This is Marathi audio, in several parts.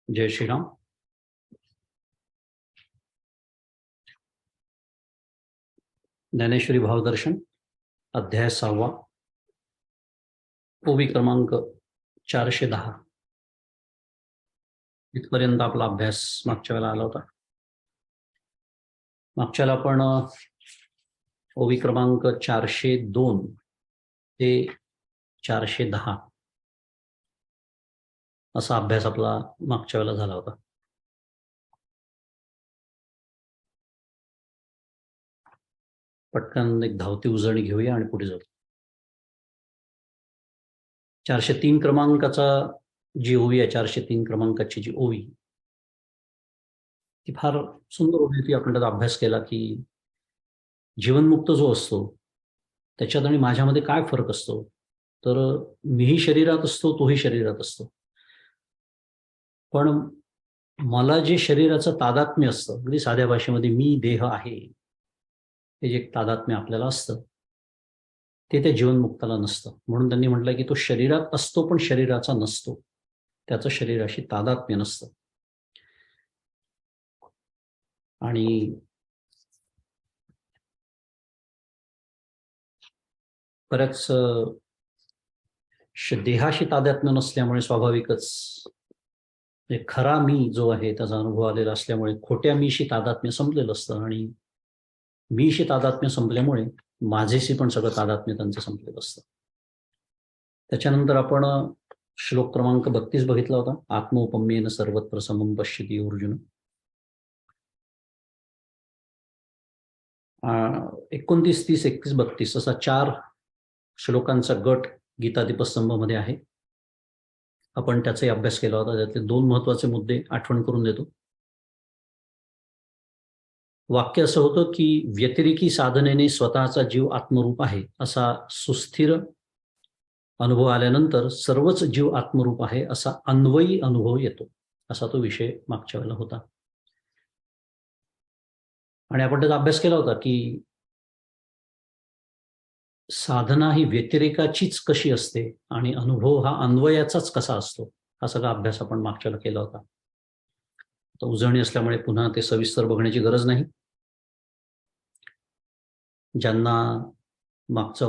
जय श्रीराम. ज्ञानेश्वरी भावदर्शन अध्याय 6, ओवी क्रमांक 410. इथपर्यंत आपला अभ्यास मागच्या वेळेला आला होता. मागच्या वेळेला आपण ओवी क्रमांक 402 ते 410 असा अभ्यास आपला मागच्या वेळेला झाला होता. पटकन एक धावती उजळणी घेऊया आणि पुढे जाऊ. 403 क्रमांकाचा जी ओवी आहे, 403 क्रमांकाची जी ओवी, ती फार सुंदर ओवी होती. आपण त्याचा अभ्यास केला की जीवनमुक्त जो असतो त्याच्यात आणि माझ्यामध्ये काय फरक असतो. तर मीही शरीरात असतो, तोही शरीरात असतो, पण मला जे शरीराचं तादात्म्य असतं, अगदी साध्या भाषेमध्ये मी देह आहे, हे जे तादात्म्य आपल्याला असतं ते त्या जीवनमुक्ताला नसतं. म्हणून त्यांनी म्हटलं की तो शरीरात असतो पण शरीराचा नसतो, त्याचं शरीराशी तादात्म्य नसतं. आणि बऱ्याच देहाशी तादात्म्य नसल्यामुळे स्वाभाविकच खरा मी जो आहे त्याचा अनुभव आलेला असल्यामुळे खोट्या मीशी तादात्म्य संपलेलं असतं, आणि मीशी तादात्म्य संपल्यामुळे माझेशी पण सगळं तादात्म्य त्यांचं संपलेलं असतं. त्याच्यानंतर आपण श्लोक क्रमांक 32 बघितला होता. आत्मोपम्येन सर्वत्र समं पश्यति अर्जुन. 29, 30, 31, 32 असा 4 श्लोकांचा गट गीता दीपस्तंभामध्ये आहे. आपण त्याचाही अभ्यास केला होता. त्यातले 2 महत्वाचे मुद्दे आठवण करून देतो. वाक्य असं होतं की व्यतिरेकी साधनेने स्वतःचा जीव आत्मरूप आहे असा सुस्थिर अनुभव आल्यानंतर सर्वच जीव आत्मरूप आहे असा अन्वयी अनुभव येतो, असा तो विषय मागच्या वेळेला होता. आणि आपण त्याचा अभ्यास केला होता की साधना ही व्यतिरेकाचीच कशी असते आणि अनुभव हा अन्वयाचाच कसा असतो, हा सगळा अभ्यास आपण मागच्या वेळेला केला होता. तर उजळणी असल्यामुळे पुन्हा ते सविस्तर बघण्याची गरज नाही. ज्यांना मागचं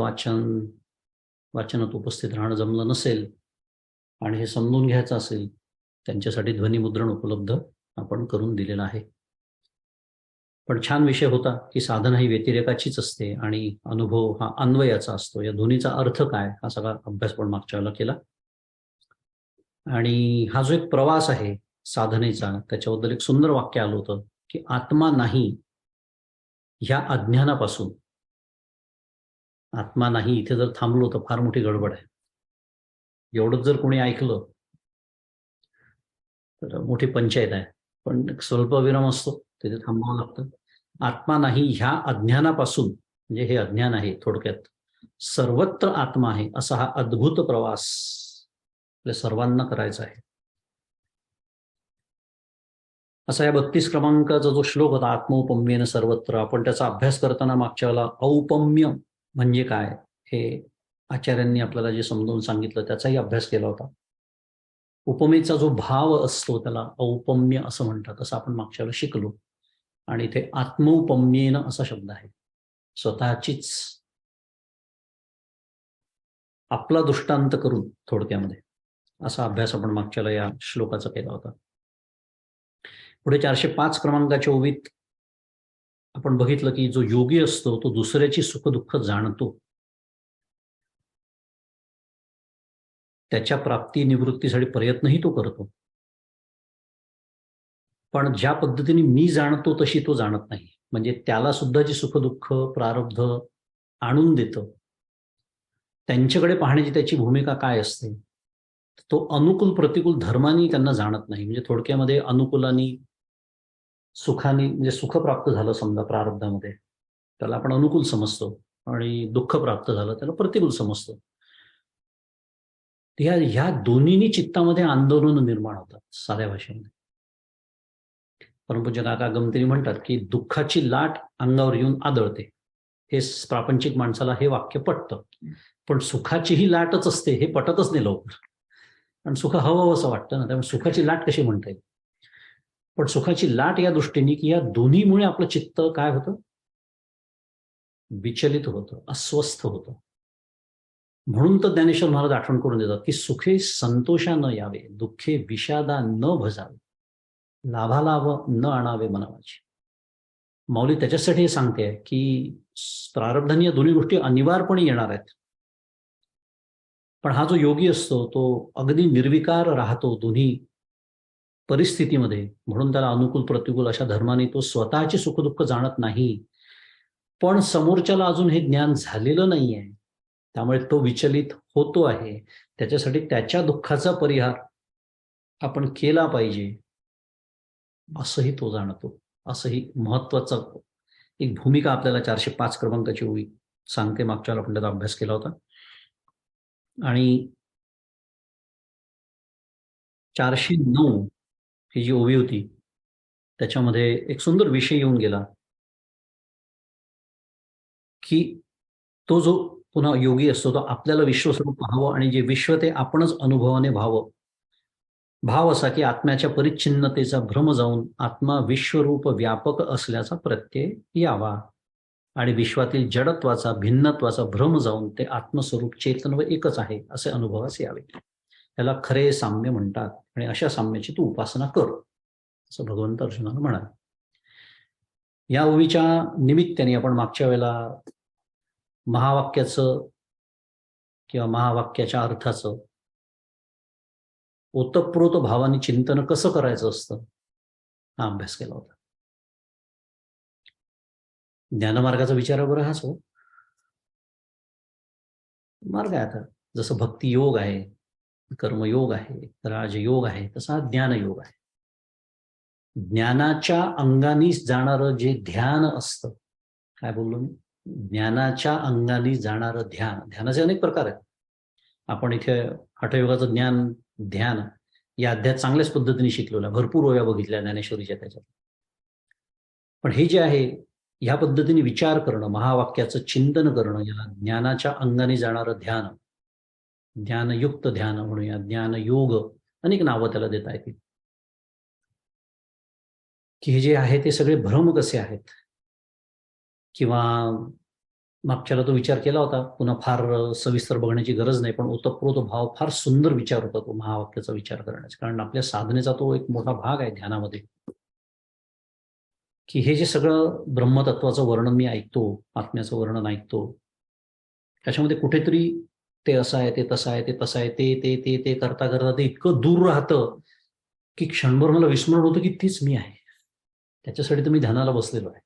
वाचनात उपस्थित राहणं जमलं नसेल आणि हे समजून घ्यायचं असेल त्यांच्यासाठी ध्वनिमुद्रण उपलब्ध आपण करून दिलेलं आहे. पण छान विषय होता की साधना ही व्यतिरेकाचीच असते आणि अनुभव हा अन्वयाचा असतो. या दोन्हीचा अर्थ काय, हा सगळा अभ्यास पण मागच्या वेळेला केला. आणि हा जो एक प्रवास आहे साधनेचा, त्याच्याबद्दल एक सुंदर वाक्य आलं होतं की आत्मा नाही ह्या अज्ञानापासून. आत्मा नाही इथे जर थांबलो तर फार मोठी गडबड आहे. एवढंच जर कोणी ऐकलं तर मोठी पंचायत आहे, पण स्वल्पविराम असतो, तिथे थांबावं लागतं. आत्मा नाही ह्या अज्ञानापासून, म्हणजे हे अज्ञान आहे थोडक्यात, सर्वत्र आत्मा आहे असा हा अद्भुत प्रवास आपल्या सर्वांना करायचा आहे. असा या 32 क्रमांकाचा जो श्लोक होता, आत्मौपम्येन सर्वत्र, आपण त्याचा अभ्यास करताना मागच्या वेळेला औपम्य म्हणजे काय हे आचार्यांनी आपल्याला जे समजावून सांगितलं त्याचाही अभ्यास केला होता. उपमेचा जो भाव असतो त्याला औपम्य असं म्हणतात, असं आपण मागच्या वेळेला शिकलो. आणि इथे आत्मौपम्येन असा शब्द आहे, स्वतःचीच आपला दृष्टांत करून थोडक्यामध्ये असा अभ्यास आपण मागच्या वेळेला या श्लोकाचा केला होता. पुढे 405 क्रमांकाच्या ओवीत आपण बघितलं की जो योगी असतो तो दुसऱ्याची सुखदुःख जाणतो, त्याच्या प्राप्ती निवृत्तीसाठी प्रयत्नही तो करतो, पण ज्या पद्धतीने मी जाणतो तशी तो जाणत नाही. म्हणजे त्याला सुद्धा जी सुखदुःख प्रारब्ध आणून देतं त्यांच्याकडे पाहण्याची त्याची भूमिका काय असते, तो अनुकूल प्रतिकूल धर्मानी त्यांना जाणत नाही. म्हणजे थोडक्यामध्ये अनुकूलानी सुखाने, म्हणजे सुख प्राप्त झालं समजा प्रारब्धामध्ये, त्याला आपण अनुकूल समजतो, आणि दुःख प्राप्त झालं त्याला प्रतिकूल समजतो. ह्या दोन्हीनी चित्तामध्ये आंदोलन निर्माण होतात साध्या भाषेमध्ये. परमपूज्य काका गमतीने म्हणतात की दुःखाची लाट अंगावर येऊन आदळते. हे प्रापंचिक माणसाला हे वाक्य पटतं, पण सुखाचीही लाटच असते हे पटतच नाही लवकर. आणि सुख हवं असं वाटतं ना, त्यामुळे सुखाची लाट कशी म्हणता येईल. पण सुखाची लाट या दृष्टीने की या दोन्हीमुळे आपलं चित्त काय होतं, विचलित होतं, अस्वस्थ होतं. म्हणून तर ज्ञानेश्वर महाराज आठवण करून देतात की सुखे संतोषा न यावे, दुःखे विषादा न भजावे, लाभालाभ न आणावे मनावाची. माऊली त्याच्यासाठी हे सांगते की प्रारब्धाने या दोन्ही गोष्टी अनिवार्यपणे येणार आहेत. पण हा जो योगी असतो तो अगदी निर्विकार राहतो दोन्ही परिस्थितीमध्ये, म्हणून त्याला अनुकूल प्रतिकूल अशा धर्माने तो स्वतःची सुखदुःख जाणत नाही. पण समोरच्याला अजून हे ज्ञान झालेलं नाहीये, त्यामुळे तो विचलित होतो आहे. त्याच्यासाठी त्याच्या दुःखाचा परिहार आपण केला पाहिजे असंही तो जाणतो. असंही महत्वाचं एक भूमिका आपल्याला 405 क्रमांकाची ओळी सांगते. मागच्या आपण त्याचा अभ्यास केला होता. आणि 409 ही जी ओवी होती त्याच्यामध्ये एक सुंदर विषय येऊन गेला की तो जो पुन्हा योगी असतो तो आपल्याला विश्वस्वरूप पाहावं आणि जे विश्व ते आपणच अनुभवाने व्हावं. भाव असा की आत्म्याच्या परिच्छिन्नतेचा भ्रम जाऊन आत्मा विश्वरूप व्यापक असल्याचा प्रत्यय यावा आणि विश्वातील जडत्वाचा भिन्नत्वाचा भ्रम जाऊन ते आत्मस्वरूप चेतन व एकच आहे असे अनुभवास यावे. त्याला खरे साम्य म्हणतात आणि अशा साम्याची तू उपासना कर असं भगवंत अर्जुनाला म्हणाले. या ओवीच्या निमित्ताने आपण मागच्या वेळेला महावाक्याचं किंवा महावाक्याच्या अर्थाचं ओतप्रोत भावाने चिंतन कसं करायचं असतं हा अभ्यास केला होता. ज्ञानमार्गाचा विचार बरं हाच हो मार्ग आहे. आता जसं भक्तियोग आहे, कर्मयोग आहे, राजयोग आहे, तसा ज्ञानयोग आहे. ज्ञानाच्या अंगाने जाणारं जे ध्यान असतं, काय बोललो मी, ज्ञानाच्या अंगाने जाणारं ध्यान. ध्यानाचे अनेक प्रकार आहेत. आपण इथे हठयोगाचं ज्ञान ध्यान या अध्यायात चांगल्याच पद्धतीने शिकलेलं आहे. भरपूर ओव्या बघितल्या ज्ञानेश्वरीच्या त्याच्यात. पण हे जे आहे ह्या पद्धतीने विचार करणं, महावाक्याचं चिंतन करणं, याला ज्ञानाच्या अंगाने जाणारं ध्यान, ज्ञानयुक्त ध्यान म्हणूया, ज्ञानयोग, अनेक नावं त्याला देता येतील. की हे जे आहे ते सगळे भ्रम कसे आहेत, किंवा मागच्याला तो विचार केला होता, पुन्हा फार सविस्तर बघण्याची गरज नाही, पण ओतप्रोत भाव फार सुंदर विचार होता तो महावाक्याचा विचार करण्याचा. कारण आपल्या साधनेचा तो एक मोठा भाग आहे ध्यानामध्ये. की हे जे सगळं ब्रह्मतत्वाचं वर्णन मी ऐकतो, आत्म्याचं वर्णन ऐकतो, त्याच्यामध्ये कुठेतरी ते असं आहे, ते तसं आहे, ते तसं आहे, ते ते ते ते करता करता ते इतकं दूर राहतं की क्षणभर मला विस्मरण होतं की तीच मी आहे. त्याच्यासाठी तर मी ध्यानाला बसलेलो आहे.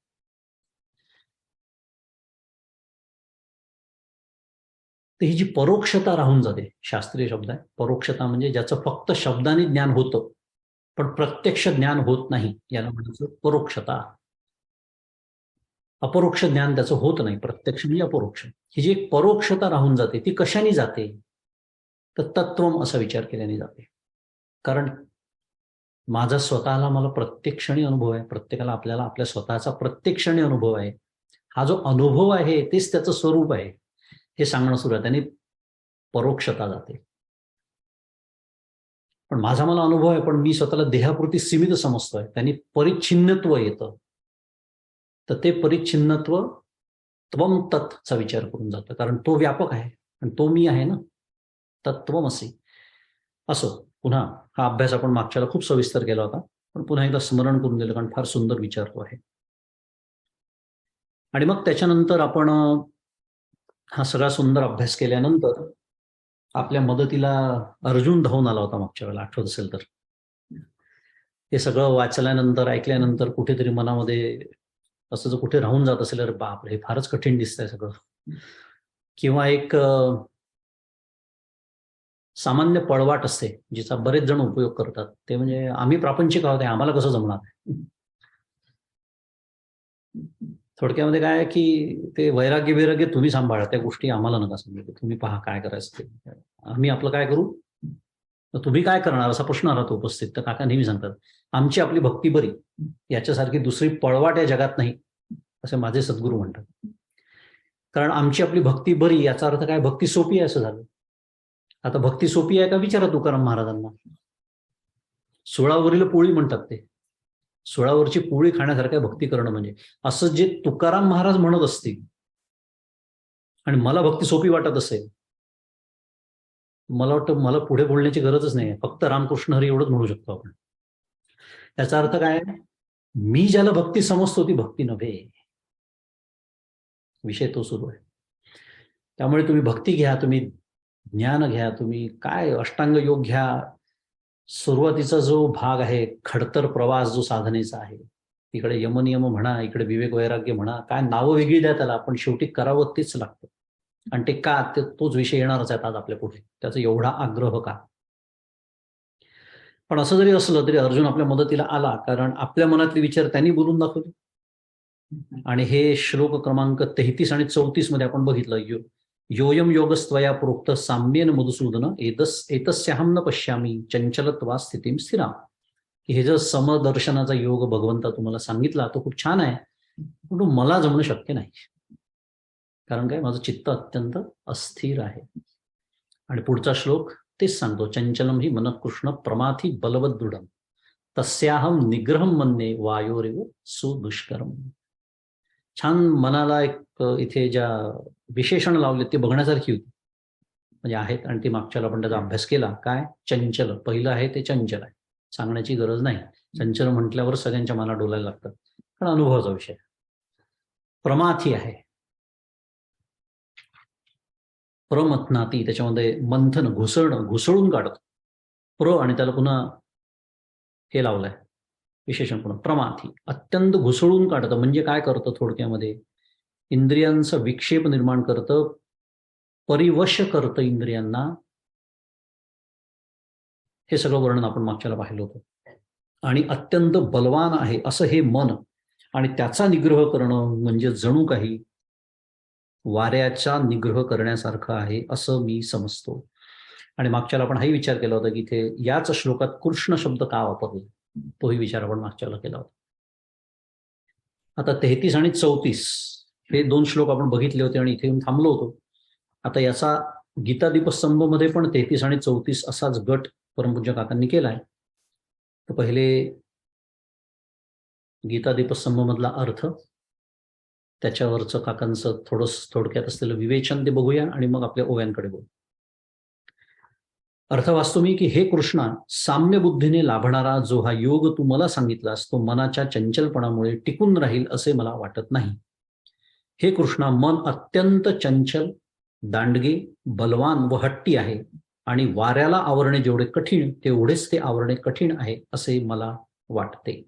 तर ही जी परोक्षता राहून जाते, शास्त्रीय शब्द आहे परोक्षता, म्हणजे ज्याचं फक्त शब्दाने ज्ञान होतं पण प्रत्यक्ष ज्ञान होत नाही, याला म्हणायचं परोक्षता. अपरोक्ष ज्ञान त्याचं होत नाही, प्रत्यक्ष म्हणजे अपरोक्ष. ही जी एक परोक्षता राहून जाते ती कशाने जाते, तर तत्वम असा विचार केल्याने जाते. कारण माझा स्वतःला मला प्रत्येक क्षणी अनुभव आहे, प्रत्येकाला आपल्याला आपल्या स्वतःचा प्रत्येक क्षणी अनुभव आहे. हा जो अनुभव आहे तेच त्याचं स्वरूप आहे हे सांगणं सुरू आहे, त्याने परोक्षता जाते. पण माझा मला अनुभव आहे पण मी स्वतःला देहापुरती सीमित समजतोय, त्यांनी परिच्छिन्नत्व येतं. तर ते परिच्छिन्नत्व त्वम तत्चा विचार करून जातं, कारण तो व्यापक आहे आणि तो मी आहे ना, तत्वमसी. असं पुन्हा हा अभ्यास आपण मागच्याला खूप सविस्तर केला होता, पण पुन्हा एकदा स्मरण करून दिलं कारण फार सुंदर विचार तो आहे. आणि मग त्याच्यानंतर आपण हा सगळा सुंदर अभ्यास केल्यानंतर आपल्या मदतीला अर्जुन धावून आला होता मागच्या वेळेला, आठवत असेल तर. हे सगळं वाचल्यानंतर ऐकल्यानंतर कुठेतरी मनामध्ये असं जर कुठे राहून जात असेल, अरे बाप रे फारच कठीण दिसतंय सगळं, किंवा एक सामान्य पळवाट असते जिचा बरेच जण उपयोग करतात, ते म्हणजे आम्ही प्रापंचिक आहोत, आम्हाला कसं जमणार. थोडक्यामध्ये काय आहे की ते वैराग्य तुम्ही सांभाळा, त्या गोष्टी आम्हाला नका सांगू, तुम्ही पहा काय करायचं ते, आम्ही आपलं काय करू, तुम्ही काय करणार असा प्रश्न राहतो उपस्थित. तर काका नेहमी सांगतात आमची आपली भक्ती बरी, याच्यासारखी दुसरी पळवाट या जगात नाही असे माझे सद्गुरू म्हणतात. कारण आमची आपली भक्ती बरी याचा अर्थ काय, भक्ती सोपी आहे असं झालं. आता भक्ती सोपी आहे का विचारा तुकाराम महाराजांना. 16वरील पोळी म्हणतात ते, सुळावरची पोळी खाण्यासारखं भक्ती करणं म्हणजे. असं जे तुकाराम महाराज म्हणत असतील आणि मला भक्ती सोपी वाटत असेल, मला वाटतं मला पुढे बोलण्याची गरजच नाही, फक्त रामकृष्ण हरी एवढंच म्हणू शकतो आपण. याचा अर्थ काय? मी ज्याला भक्ती समजतो ती भक्ती नव्हे. विषय तो सुरू आहे. त्यामुळे तुम्ही भक्ती घ्या, तुम्ही ज्ञान घ्या, तुम्ही काय अष्टांग योग घ्या, सुरुवातीचा जो भाग आहे, खडतर प्रवास जो साधनेचा आहे, तिकडे यमनियम म्हणा, इकडे विवेक वैराग्य म्हणा, काय नावं वेगळी द्या त्याला, पण शेवटी करावं तेच लागतं. आणि ते का, तोच विषय येणारच आहे आज आपल्या पुढे. त्याचा एवढा आग्रह का? पण असं जरी असलं तरी अर्जुन आपल्या मदतीला आला, कारण आपल्या मनातले विचार त्यांनी बोलून दाखवले. आणि हे श्लोक क्रमांक 33 आणि 34 मध्ये आपण बघितलं, योयम योगस्त्वया प्रोक्त साम्येन मधुसूदन एतस्याहम न पश्यामी चंचलत्वा स्थितीम स्थिरा. हे जर समदर्शनाचा योग भगवंता तुम्हाला सांगितला तो खूप छान आहे, पण मला जमणं शक्य नाही. कारण काय, माझं चित्त अत्यंत अस्थिर आहे. आणि पुढचा श्लोक तेच सांगतो, चंचलम ही मन कृष्ण प्रमाथी बलवत दृढम तस्याहम निग्रहम मन्ये वायोरेव सुदुष्करम. छान मनाला एक इथे ज्या विशेषण लावले ते बघण्यासारखी होती, म्हणजे आहेत. आणि ती मागच्याला आपण त्याचा अभ्यास केला. काय? चंचल पहिलं आहे ते चंचल आहे, सांगण्याची गरज नाही. चंचल म्हटल्यावर सगळ्यांच्या मनात डोलायला लागतं, कारण अनुभवाचा विषय. प्रमाथी आहे, प्रमथनाती, त्याच्यामध्ये मंथन, घुसळून काढत. आणि त्याला पुन्हा हे लावलंय विशेषण पुन्हा, प्रमाथी, अत्यंत घुसळून काढतं. म्हणजे काय करतं थोडक्यामध्ये, इंद्रियांचा विक्षेप निर्माण करतं, परिवश करतं इंद्रियांना. हे सगळं वर्णन आपण मागच्याला पाहिलं होतं. आणि अत्यंत बलवान आहे असं हे मन, आणि त्याचा निग्रह करणं म्हणजे जणू काही वाऱ्याचा निग्रह करण्यासारखं आहे असं मी समजतो. आणि मागच्याला आपण हाही विचार केला होता की इथे याच श्लोकात कृष्ण शब्द का वापरला, तोही विचार आपण मागच्याला केला होता. आता 33 आणि 34 हे 2 श्लोक आपण बघितले होते आणि इथे येऊन थांबलो होतो. आता याचा गीता दीपस्तंभ मध्ये पण 33 आणि 34 असाच गट परमपूज्य काकांनी केलाय. तर पहिले गीता दीपस्तंभ मधला अर्थ, त्याच्यावरचं काकांचं थोडक्यात असलेलं विवेचन ते बघूया आणि मग आपल्या ओव्यांकडे बघू. अर्थ वाचतो मी की हे कृष्णा, साम्य बुद्धीने लाभणारा जो हा योग तू मला सांगितलास तो मनाच्या चंचलपणामुळे टिकून राहील असे मला वाटत नाही. हे कृष्णा, मन अत्यंत चंचल, दांडगे, बलवान व हट्टी आहे आणि वाऱ्याला आवरणे जेवढे कठीण तेवढेच ते आवरणे कठीण आहे असे मला वाटते.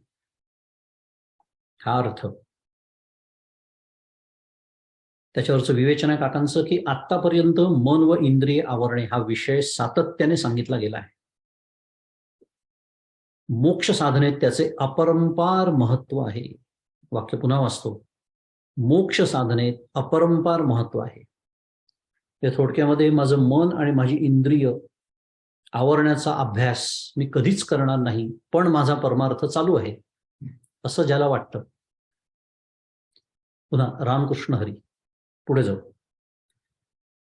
हा अर्थ. त्याच्यावरचं विवेचन आहे काकांचं की आतापर्यंत मन व इंद्रिय आवरणे हा विषय सातत्याने सांगितला गेला आहे. मोक्ष साधनेत त्याचे अपरंपार महत्व आहे. वाक्य पुन्हा वाचतो, मोक्ष साधनेत अपरंपार महत्व आहे. या थोडक्यामध्ये माझं मन आणि माझी इंद्रिय आवरण्याचा अभ्यास मी कधीच करणार नाही, पण माझा परमार्थ चालू आहे असं ज्याला वाटतं. पुन्हा रामकृष्ण हरी. पुढे जाऊ.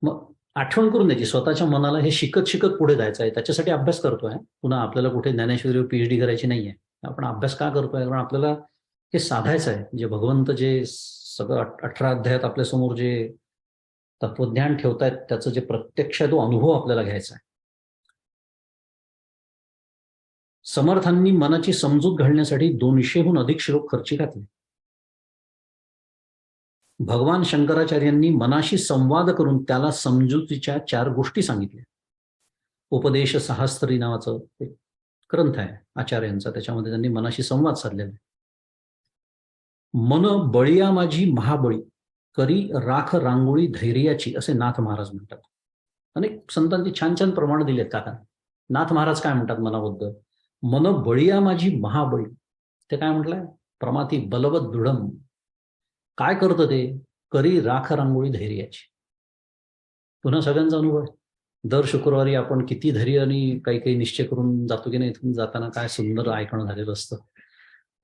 मग आठवण करून द्यायची स्वतःच्या मनाला, हे शिकत शिकत पुढे जायचं आहे. त्याच्यासाठी अभ्यास करतोय. पुन्हा आपल्याला कुठे ज्ञानेश्वरीवर PhD करायची नाहीये. आपण अभ्यास का करतोय? कारण आपल्याला हे साधायचं आहे. जे भगवंत जे सगळं 18 अध्यायात आपल्यासमोर जे तत्वज्ञान ठेवतायत त्याचं जे प्रत्यक्ष तो अनुभव आपल्याला घ्यायचा आहे. समर्थांनी मनाची समजूत घालण्यासाठी 200हून अधिक श्लोक खर्ची घातले. भगवान शंकराचार्यांनी मनाशी संवाद करून त्याला समजुतीच्या 4 गोष्टी सांगितल्या. उपदेश सहस्त्री नावाचं एक ग्रंथ आहे आचार्यांचा, त्याच्यामध्ये त्यांनी मनाशी संवाद साधलेला आहे. मन बळिया माझी महाबळी, करी राख रांगोळी धैर्याची असे नाथ महाराज म्हणतात. अनेक संतांची छान छान प्रमाण दिलेत काका. नाथ महाराज काय म्हणतात मनाबद्दल? मन बळिया माझी महाबळी. ते काय म्हटलंय? प्रमाथी बलवत दृढम. काय करतं ते? करी राख रांगोळी धैर्याची. पुन्हा सगळ्यांचा अनुभव आहे. दर शुक्रवारी आपण किती धैर्य आणि काही काही निश्चय करून जातो की नाही, इथून जाताना काय सुंदर ऐकणं झालेलं असतं.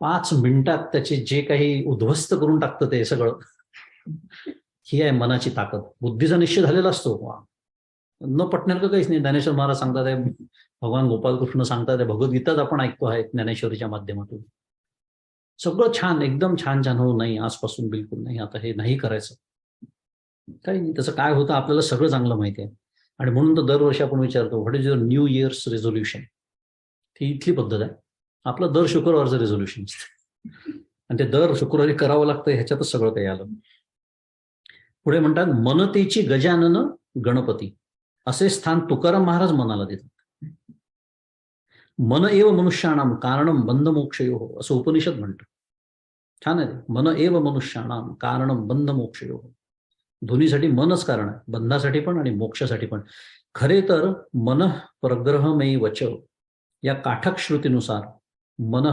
5 मिनिटात त्याचे जे काही उद्ध्वस्त करून टाकतं ते सगळं. ही आहे मनाची ताकद. बुद्धीचा निश्चय झालेला असतो. न पटण्यासारखं काहीच नाही. ज्ञानेश्वर महाराज सांगतात आहे, भगवान गोपालकृष्ण सांगतात आहे, भगवद्गीताच आपण ऐकतो आहे ज्ञानेश्वरीच्या माध्यमातून. सगळं छान, एकदम छान छान. हो नाही, आजपासून बिलकुल नाही, आता हे नाही करायचं. काही नाही, त्याचं काय होतं आपल्याला सगळं चांगलं माहिती आहे. आणि म्हणून तर दरवर्षी आपण विचारतो what is your new year's resolution. ही इथली पद्धत आहे. आपलं दर शुक्रवारचं रेझोल्युशन असतं आणि ते दर शुक्रवारी करावं लागतं, ह्याच्यातच सगळं काही आलं. पुढे म्हणतात मनतेची गजानन गणपती, असे स्थान तुकाराम महाराज मनाला देतात. मन एव मनुष्याणाम कारणम बंध मोक्षयो, असं उपनिषद म्हणतं. छान आहे ते. मन एव मनुष्याणाम कारणम बंध मोक्षयो. दोन्हीसाठी मनच कारण आहे, बंधासाठी पण आणि मोक्षासाठी पण. खरे तर मन प्रग्रहमयी वच, या काठक श्रुतीनुसार मन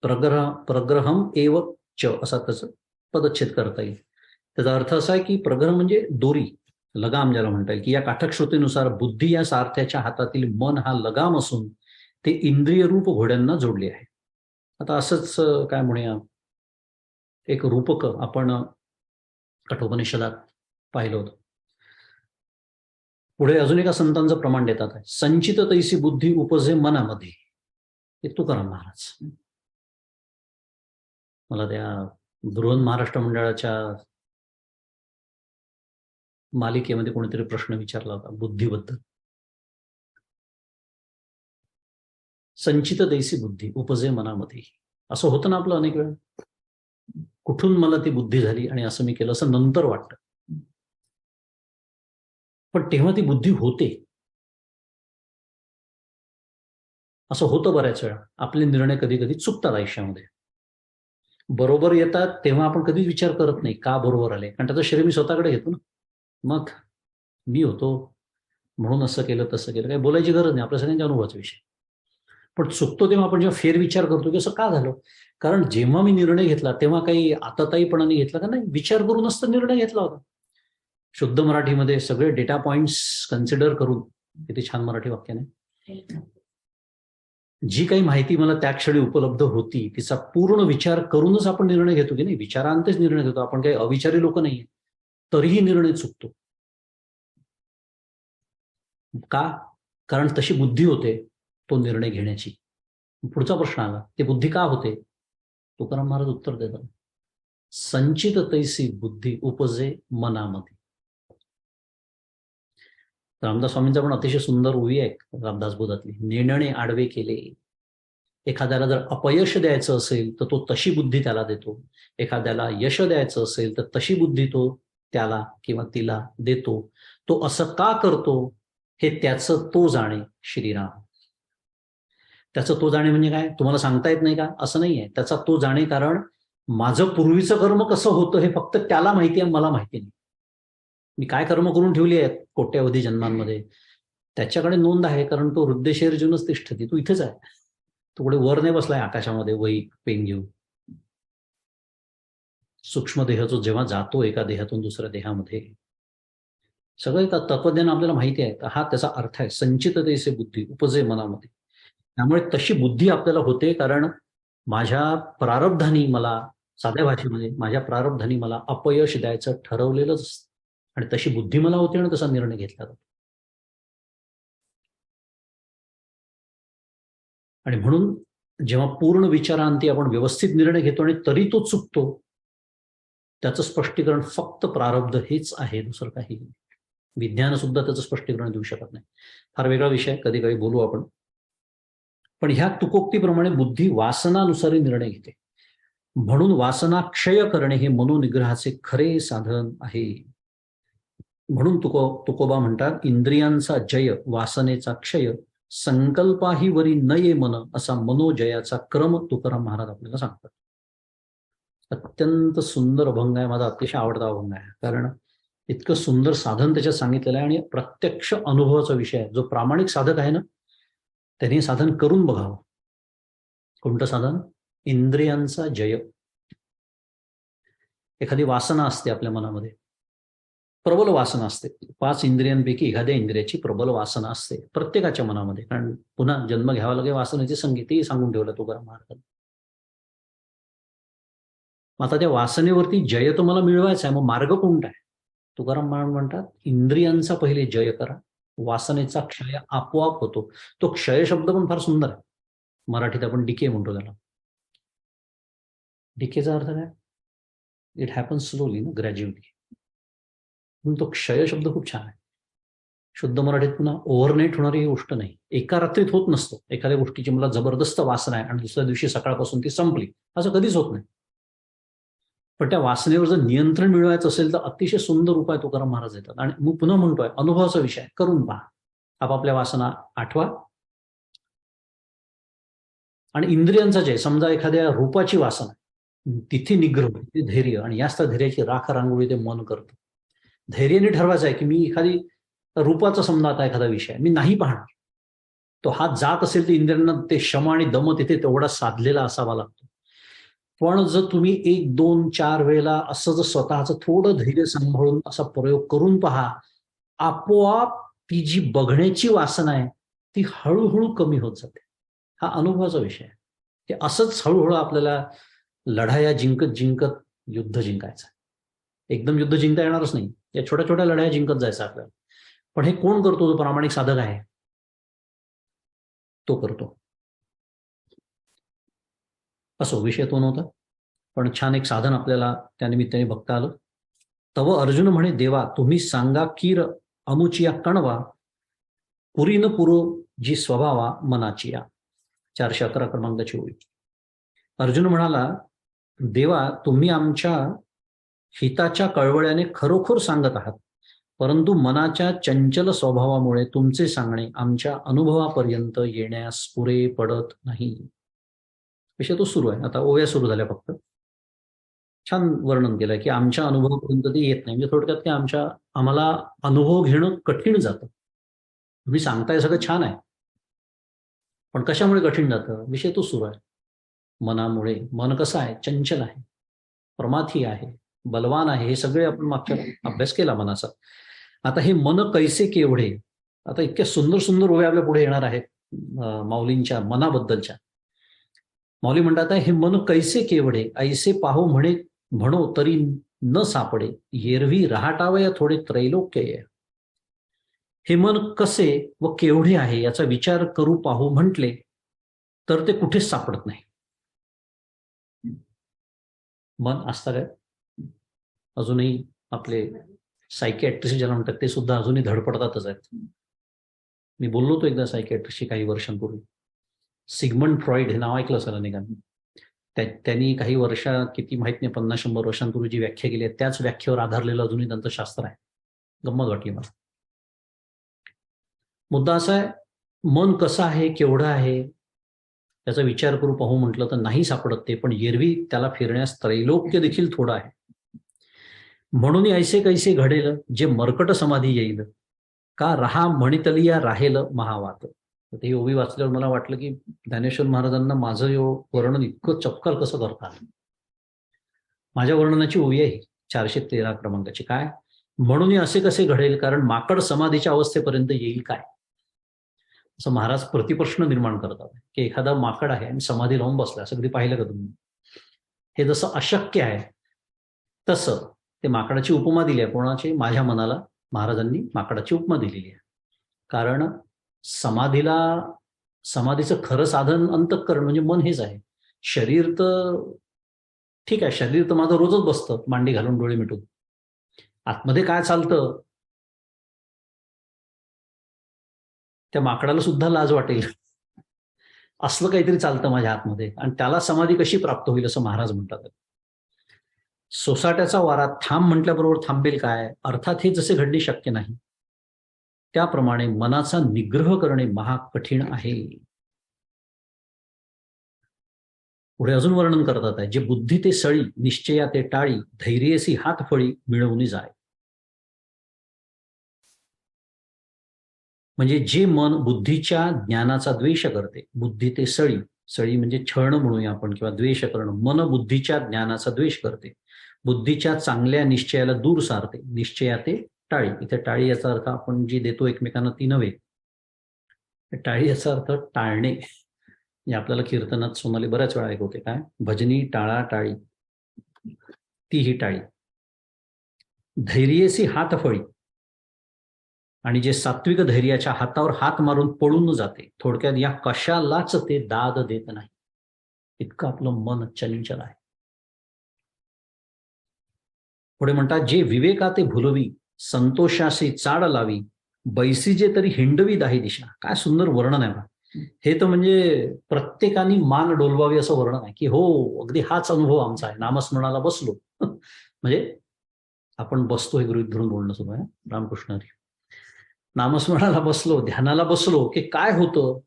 प्रग्रहम एव च असा त्याचं पदच्छेद करता येईल. त्याचा अर्थ असा आहे की प्रग्रह म्हणजे दोरी, लगाम ज्याला म्हणता येईल, की या काठक श्रुतीनुसार बुद्धी या सारथ्याच्या हातातील मन हा लगाम असून ते इंद्रिय रूप घोड्यांना जोडले आहे. आता असंच काय म्हणूया, एक रूपक आपण कठोपनिषदात पाहिलं होतं. पुढे अजून एका संतांचं प्रमाण देतात आहे, संचित तैसी बुद्धी उपजे मनामध्ये. हे तुकाराम महाराज. मला त्या बृहन महाराष्ट्र मंडळाच्या मालिकेमध्ये कोणीतरी प्रश्न विचारला होता बुद्धीबद्दल. संचित तैसी बुद्धी उपजे मनामध्ये. असं होतं ना आपलं अनेक वेळा, कुठून मला ती बुद्धी झाली आणि असं मी केलं, असं नंतर वाटतं. पण तेव्हा ती बुद्धी होते. असं होतं बऱ्याच वेळा. आपले निर्णय कधी कधी चुकतात आयुष्यामध्ये. बरोबर येतात तेव्हा आपण कधीच विचार करत नाही का बरोबर आले, कारण त्याचं श्रेय मी स्वतःकडे घेतो ना. मग मी होतो म्हणून असं केलं तसं केलं, काही बोलायची गरज नाही, आपल्या सगळ्यांच्या अनुभवाचा विषय. पण चुकतो तेव्हा आपण जेव्हा फेरविचार करतो की असं का झालं, कारण जेव्हा मी निर्णय घेतला तेव्हा काही आताताईपणाने घेतला का नाही, विचार करूनच तर निर्णय घेतला होता. शुद्ध मराठीमध्ये सगळे डेटा पॉइंट्स कन्सिडर करून, किती छान मराठी वाक्याने, जी काही माहिती मला त्या क्षणी उपलब्ध होती तिचा पूर्ण विचार करूनच आपण निर्णय घेतो की नाही. विचारांतच निर्णय घेतो आपण, काही अविचारी लोक नाहीये, तरीही निर्णय चुकतो. का? कारण तशी बुद्धी होते तो निर्णय घेण्याची. पुढचा प्रश्न आला, ती बुद्धी का होते? तुकाराम महाराज उत्तर देतात, संचित तैसी बुद्धी उपजे मनामध्ये. रामदास स्वामींचा पण अतिशय सुंदर ओवी आहे रामदास बोधातली, नेणणे आडवे केले. एखाद्याला जर अपयश द्यायचं असेल तर तो तशी बुद्धी त्याला देतो, एखाद्याला यश द्यायचं असेल तर तशी बुद्धी तो त्याला किंवा तिला देतो. तो असं का करतो हे त्याचं तो जाणे श्रीराम. त्याचं तो जाणे म्हणजे काय, तुम्हाला सांगता येत नाही का? असं नाहीये. त्याचा तो जाणे, कारण माझं पूर्वीचं कर्म कसं होतं हे फक्त त्याला माहिती आहे, मला माहिती नाही. मी काय कर्म करून ठेवली आहेत कोट्यावधी जन्मांमध्ये, त्याच्याकडे नोंद आहे, कारण तो हृदयशेर्जुनच तिष्ठती. तू इथेच आहे, तो पुढे वर नाही बसलाय आकाशामध्ये वही पेन घेऊन. सूक्ष्म देह जो जेव्हा जातो एका देहातून दुसऱ्या देहामध्ये, सगळं तत्वज्ञान आपल्याला माहिती आहे. हा त्याचा अर्थ आहे, संचित तैसे बुद्धी उपजे मनामध्ये. त्यामुळे तशी बुद्धी आपल्याला होते, कारण माझ्या प्रारब्धानी मला, साध्या भाषेमध्ये माझ्या प्रारब्धानी मला अपयश द्यायचं ठरवलेलंच असतं आणि तशी बुद्धी मला होती आणि तसा निर्णय घेतला जातो. आणि म्हणून जेव्हा पूर्ण विचारांती आपण व्यवस्थित निर्णय घेतो आणि तरी तो चुकतो, त्याचं स्पष्टीकरण फक्त प्रारब्ध हेच आहे, दुसरं काही. विज्ञान सुद्धा त्याचं स्पष्टीकरण देऊ शकत नाही. फार वेगळा विषय, कधी काही बोलू आपण. पण ह्या तुकोक्तीप्रमाणे बुद्धी वासनानुसारी निर्णय घेते. म्हणून वासना क्षय करणे हे मनोनिग्रहाचे खरे साधन आहे. म्हणून तुकोबा म्हणतात, इंद्रियांचा जय वासनेचा क्षय, संकल्पाही वरी न ये मन, असा मनोजयाचा क्रम तुकाराम महाराज आपल्याला सांगतात. अत्यंत सुंदर अभंग आहे, माझा अतिशय आवडता अभंग आहे, कारण इतकं सुंदर साधन त्याच्यात सांगितलेलं आहे आणि प्रत्यक्ष अनुभवाचा विषय आहे. जो प्रामाणिक साधक आहे ना, त्यांनी साधन करून बघावं. कोणतं साधन? इंद्रियांचा जय. एखादी वासना असते आपल्या मनामध्ये, प्रबल वासना असते. 5 इंद्रियांपैकी एखाद्या इंद्रियाची प्रबल वासना असते प्रत्येकाच्या मनामध्ये, कारण पुन्हा जन्म घ्यावा लागेल वासनेचे संगीतही सांगून ठेवलं तुकाराम महाराजांनी. आता त्या वासनेवरती जय तुम्हाला मिळवायचा आहे, मग मार्ग कोणता आहे? तुकाराम महाराज म्हणतात, इंद्रियांचा पहिले जय करा, वासनेचा क्षय आपोआप होतो. तो क्षय शब्द पण फार सुंदर आहे, मराठीत आपण डिके म्हणतो त्याला. डिकेचा अर्थ काय? इट हॅपन्स स्लोली ना, ग्रॅज्युअली. म्हणून तो क्षय शब्द खूप छान आहे. शुद्ध मराठीत पुन्हा ओव्हरनाईट होणारी ही गोष्ट नाही. एका रात्रीत होत नसतं. एखाद्या गोष्टीची मला जबरदस्त वासना आहे आणि दुसऱ्या दिवशी सकाळपासून ती संपली, असं कधीच होत नाही. पण त्या वासनेवर जर नियंत्रण मिळवायचं असेल तर अतिशय सुंदर उपाय तुकाराम महाराज देतात. आणि मग पुन्हा म्हणतोय, अनुभवाचा विषय करून पहा. आपापल्या वासना आठवा आणि इंद्रियांचा जे, समजा एखाद्या रूपाची वासना, तिथे निग्रह, तिथे धैर्य, आणि याच धैर्याची राख रांगोळी ते मन करतं. धैर्याने ठरवायचं आहे की मी एखादी रूपाचा, समजा आता एखादा विषय मी नाही पाहणार, तो हात जात असेल तर इंद्रियांना ते शम आणि दम तिथे तेवढा साधलेला असावा लागतो. पण जर तुम्ही 1, 2, 4 वेळेला असं जर स्वतःचं थोडं धैर्य सांभाळून असा प्रयोग करून पहा, आपोआप ती जी बघण्याची वासना आहे ती हळूहळू कमी होत जाते. हा अनुभवाचा विषय आहे. ते असंच हळूहळू आपल्याला लढाया जिंकत जिंकत युद्ध जिंकायचं. एकदम युद्ध जिंकता येणारच नाही. या छोट्या छोट्या लढाया जिंकत जायचं आपल्याला. पण हे कोण करतो? जो प्रामाणिक साधक आहे तो करतो. असो, विषय तो नव्हता, पण छान एक साधन आपल्याला त्यानिमित्ताने बघता आलं. तव अर्जुन म्हणे देवा, तुम्ही सांगा कीर अमुचिया कणवा, पुरी न पुरो जी स्वभावा मनाचिया. 411 क्रमांकाची ओळी. अर्जुन म्हणाला, देवा, तुम्ही आमच्या हिताच्या कळवळ्याने खरोखर सांगत आहात, परंतु मनाच्या चंचल स्वभावामुळे तुमचे सांगणे आमच्या अनुभवापर्यंत येण्यास पुरे पडत नाही. विषय तो सुरू आहे. आता ओव्या सुरू झाल्या फक्त. छान वर्णन केलंय की आमच्या अनुभवापर्यंत ते येत नाही. म्हणजे थोडक्यात की आम्हाला अनुभव घेणं कठीण जातं. तुम्ही सांगताय सगळं छान आहे, पण कशामुळे कठीण जातं? विषय तो सुरू आहे. मनामुळे. मन कसं आहे? चंचल आहे, प्रमाथी आहे, बलवान आहे. हे सगळे आपण मागच्या अभ्यास केला मनाचा. आता हे मन कैसे केवढे, आता इतक्या सुंदर सुंदर ओव्या आपल्या पुढे येणार आहेत माऊलींच्या मनाबद्दलच्या. माऊली म्हणतात, हे मन कैसे केवढे, ऐसे पाहो म्हणो तरी न सापडे, येरवी रहाटावया थोडे त्रैलोक्य. हे मन कसे व केवढे आहे याचा विचार करू पाहू म्हटले तर ते कुठेच सापडत नाही. मन असतं काय? अजूनही आपले सायकियाट्रिस्ट ज्याला म्हणतात ते सुद्धा अजूनही धडपडतातच आहेत. मी बोललो होतो एकदा सायकियाट्रिस्टशी काही वर्षांपूर्वी. सिगमंड फ्रॉइड हे नाव ऐकलं असेल अनेकांनी. त्यांनी काही किती माहित नाही, 50-100 वर्षांपूर्वी जी व्याख्या केली आहे त्याच व्याख्येवर आधारलेलं अजूनही त्यांचं शास्त्र आहे. गंमत वाटली मला. मुद्दा असा आहे, मन कसं आहे, केवढं आहे त्याचा विचार करू पाहू म्हटलं तर नाही सापडत ते. पण एरवी त्याला फिरण्यास त्रैलोक्य देखील थोडं आहे. म्हणून ऐसे कैसे घडेल जे मरकट समाधी येईल, का रहा म्हणितलिया राहेल महावात. ते ओवी वाचल्यावर मला वाटलं की ज्ञानेश्वर महाराजांना माझं वर्णन इतकं चपकाल कसं करतात. माझ्या वर्णनाची ओवी आहे 413 क्रमांकाची. काय? म्हणून असे कसे घडेल, कारण माकड समाधीच्या अवस्थेपर्यंत येईल काय? असं महाराज प्रतिप्रश्न निर्माण करतात की एखादा माकड आहे आणि समाधी लावून बसला, असं कधी पाहिलं का तुम्ही? हे जसं अशक्य आहे तसं ते माकडाची उपमा दिली आहे. कोणाची? माझ्या मनाला महाराजांनी माकडाची उपमा दिलेली आहे. कारण समाधीचं खरं साधन अंतःकरण म्हणजे मन हेच आहे. शरीर तर ठीक आहे, शरीर तर माझं रोजच बसतं मांडी घालून डोळे मिटून. आतमध्ये काय चालतं त्या माकडाला सुद्धा लाज वाटेल. असलं काहीतरी चालतं माझ्या आतमध्ये, आणि त्याला समाधी कशी प्राप्त होईल असं महाराज म्हणतात. सोसाट्याचा वारा थांब म्हटल्याबरोबर थांबेल काय? अर्थात हे जसे घडणे शक्य नाही, त्याप्रमाणे मनाचा निग्रह करणे महाकठीण आहे. पुढे अजून वर्णन करतात आहे, जे बुद्धी ते सळी, निश्चया ते टाळी, धैर्यसी हात फळी मिळवून जाय. म्हणजे जे मन बुद्धीच्या ज्ञानाचा द्वेष करते, बुद्धी ते सळी, सळी म्हणजे छळणं म्हणूया आपण, किंवा द्वेष करणं. मन बुद्धीच्या ज्ञानाचा द्वेष करते, बुद्धीच्या चांगल्या निश्चयाला दूर सारते, निश्चया ते टाळी. इथे टाळी याचा अर्थ आपण जी देतो एकमेकांना ती नव्हे. टाळी याचा अर्थ टाळणे. आपल्याला कीर्तनात सोनाली बऱ्याच वेळा ऐकवते, काय? भजनी टाळा टाळी, ती ही टाळी. धैर्यसी हात फळी, आणि जे सात्विक धैर्याच्या हातावर हात मारून पळून जाते. थोडक्यात या कशालाच ते दाद देत नाही, इतकं आपलं मन चंचल आहे. पुढे म्हणतात, जे विवेका ते भुलवी, संतोषाशी चाड लावी, बैसीजे तरी हिंडवी दाही दिशा. काय सुंदर वर्णन आहे बा. हे तर म्हणजे प्रत्येकाने मान डोलवावी असं वर्णन आहे, की हो अगदी हाच अनुभव आमचा आहे. नामस्मरणाला बसलो म्हणजे आपण बसतो हे गृहीत धरून बोलणं सुरू आहे. रामकृष्ण हरी. नामस्मरणाला बसलो, ध्यानाला बसलो, की काय होतं,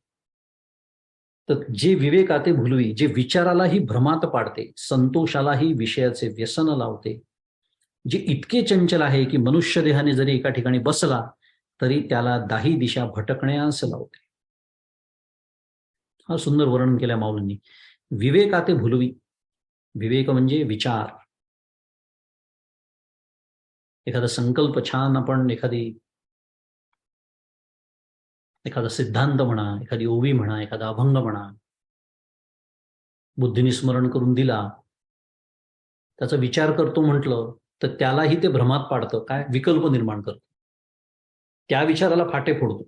तर जे विवेकाते भुलवी, जे विचारालाही भ्रमात पाडते, संतोषालाही विषयाचे व्यसन लावते, जे इतके चंचल आहे की मनुष्य देहाने जरी एका ठिकाणी बसला तरी त्याला दाही दिशा भटकण्यास लावते. हा सुंदर वर्णन केलं माऊलींनी. विवेकाते भुलवी, विवेक म्हणजे विचार. एखादा संकल्प छान आपण एखादा सिद्धांत म्हणा, एखादी ओवी म्हणा, एखादा अभंग म्हणा, बुद्धीने स्मरण करून दिला, त्याचा विचार करतो म्हटलं तर त्यालाही ते भ्रमात पाडतं. काय? विकल्प निर्माण करतं. त्या विचाराला फाटे फोडतो.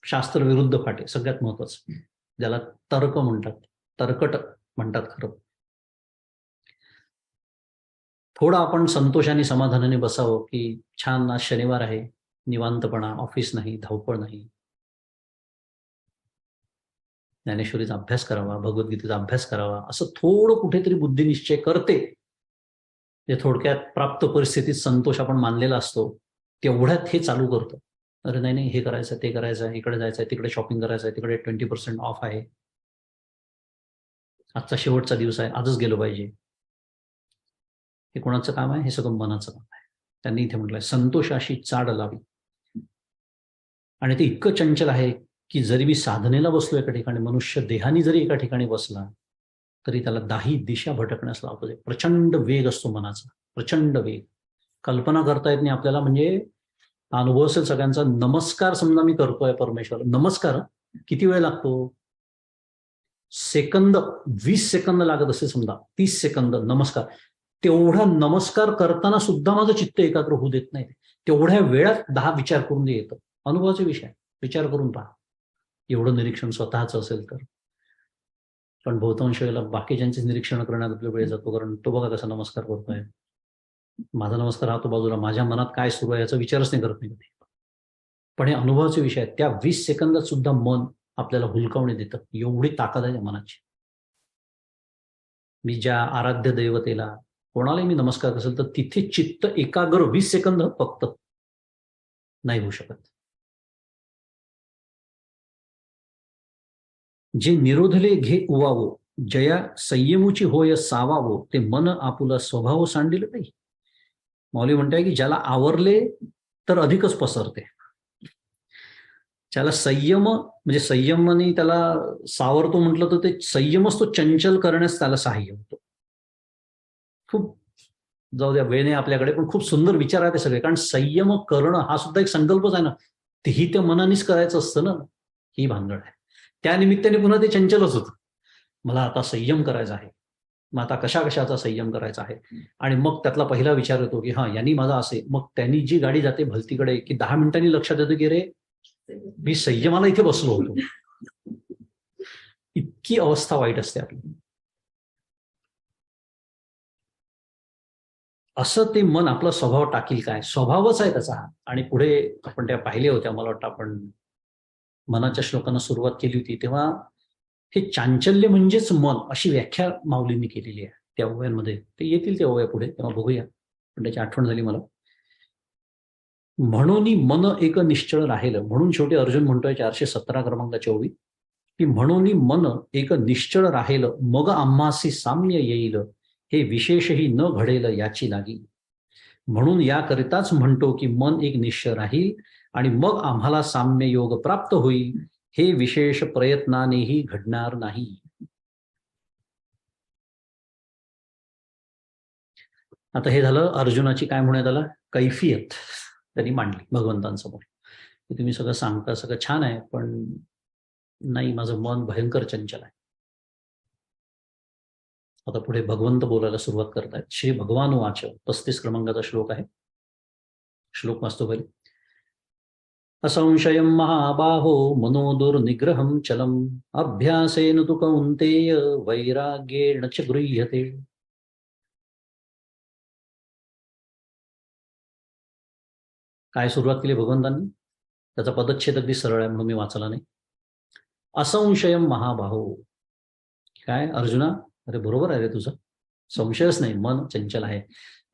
शास्त्र विरुद्ध फाटे सगळ्यात महत्वाचं, ज्याला तर्क म्हणतात, तर्कट म्हणतात खरं. थोडं आपण संतोषाने समाधानाने बसावं, की छान आज शनिवार आहे, निवांतपणा, ऑफिस नाही, धावपळ नाही. ज्ञानेश्वरीचा अभ्यास करावा, भगवद्गीतेचा अभ्यास करावा, असं थोडं कुठेतरी बुद्धी निश्चय करते. जे थोडक्यात प्राप्त परिस्थितीत संतोष आपण मानलेला असतो तेवढ्यात हे चालू करतो. अरे नाही नाही, हे करायचं, ते करायचं, इकडे जायचंय, तिकडे शॉपिंग करायचंय, तिकडे 20% ऑफ आहे, आजचा शेवटचा दिवस आहे, आजच गेलो पाहिजे. हे कोणाचं काम आहे? हे सगळं मनाचं काम आहे. त्यांनी इथे म्हटलंय संतोषाशी चाड लावी. आणि ते इतकं चंचल आहे की जरी मी साधनेला बसलो एका ठिकाणी, मनुष्य देहानी जरी एका ठिकाणी बसला तरी त्याला दाही दिशा भटकण्यास लावतो. प्रचंड वेग असतो मनाचा, प्रचंड वेग. कल्पना करता येत नाही आपल्याला. म्हणजे अनुभव असेल सगळ्यांचा. नमस्कार समजा मी करतोय परमेश्वर, नमस्कार किती वेळ लागतो? सेकंद, 20 सेकंद लागत असेल समजा, 30 सेकंद नमस्कार. तेवढा नमस्कार करताना सुद्धा माझं चित्त एकाग्र होऊ देत नाही. तेवढ्या वेळात 10 विचार करून येतं. अनुभवाचे विषय, विचार करून पहा. एवढं निरीक्षण स्वतःच असेल तर. पण बहुतांश वेळेला बाकीच्यांचे निरीक्षण करण्यात आपला वेळ जातो. कारण तो बघा कसा नमस्कार करतोय, माझा नमस्कार राहतो बाजूला, माझ्या मनात काय सुरू आहे याचा विचारच नाही करत नाही कधी. पण हे अनुभवाचे विषय आहेत. त्या 20 सेकंदात सुद्धा मन आपल्याला हुलकावणी देतं. एवढी ताकद आहे त्या मनाची. मी ज्या आराध्य दैवतेला कोणालाही मी नमस्कार असेल तर तिथे चित्त एकाग्र 20 सेकंद फक्त नाही होऊ शकत. जे निरोधले घे उवावो, जया संयमूची होय सावावो, ते मन आपुला स्वभाव सांडिल नाही. मौली म्हणताय की ज्याला आवरले तर अधिकच पसरते. ज्याला संयम म्हणजे संयमाने त्याला सावरतो म्हटलं तर ते संयमच तो चंचल करण्यास त्याला सहाय्य होतो. खूप जाऊ द्या, वेळ नाही आपल्याकडे, पण खूप सुंदर विचार आहे ते सगळे. कारण संयम करणं हा सुद्धा एक संकल्पच आहे ना. तेही त्या मनानेच करायचं असतं ना. ही भानगड आहे. त्या निमित्ताने पुन्हा ते चंचलच होतं. मला आता संयम करायचा आहे, मग आता कशाचा संयम करायचा आहे. आणि मग त्यातला पहिला विचार येतो की हा यांनी माझा असे, मग त्यांनी जी गाडी जाते भलतीकडे की 10 मिनिटांनी लक्षात येतं की रे मी संयमाला इथे बसलो होतो. इतकी अवस्था वाईट असते आपली. असं ते मन आपला स्वभाव टाकील काय? स्वभावच आहे त्याचा. आणि पुढे आपण त्या पाहिल्या होत्या, मला वाटतं आपण मनाच्या श्लोकांना सुरुवात केली होती तेव्हा हे चांचल्य म्हणजेच मन अशी व्याख्या माऊलींनी केलेली आहे त्या ओव्यांमध्ये. ते येतील त्या ओव्या पुढे, तेव्हा बघूया. पण त्याची आठवण झाली मला. म्हणून मन एक निश्चळ राहिलं. म्हणून शेवटी अर्जुन म्हणतोय 417 क्रमांकाच्या ओवी की म्हणून मन एक निश्चळ राहिलं, मग आम्हासी साम्य येईल, हे विशेषही न घडेल याची लागी. म्हणून याकरिताच म्हणतो की मन एक निश्चळ राहील आणि मग आम्हाला साम्य योग प्राप्त होईल, हे विशेष प्रयत्नानेही घडणार नाही. आता हे झालं अर्जुनाची काय म्हणूयात आला कैफियत त्यांनी मांडली भगवंतांसमोर. तुम्ही सगळं सांगता, सगळं छान आहे, पण नाही, माझं मन भयंकर चंचल आहे. आता पुढे भगवंत बोलायला सुरुवात करतायत. श्री भगवान वाच 35 क्रमांकाचा श्लोक आहे. श्लोक वाचतो पहिले. असंशयं महाबाहो मनो दुर्निग्रहं चलम् अभ्यासेन तु कौन्तेय वैराग्येण च गृह्यते. काय सुरुवात केली भगवंतांनी? त्याचा पदच्छेद अगदी सरळ आहे म्हणून मी वाचला नाही. असंशयम महाबाहो. काय अर्जुना, अरे बरोबर आहे रे तुझं, संशयच नाही, मन चंचल आहे.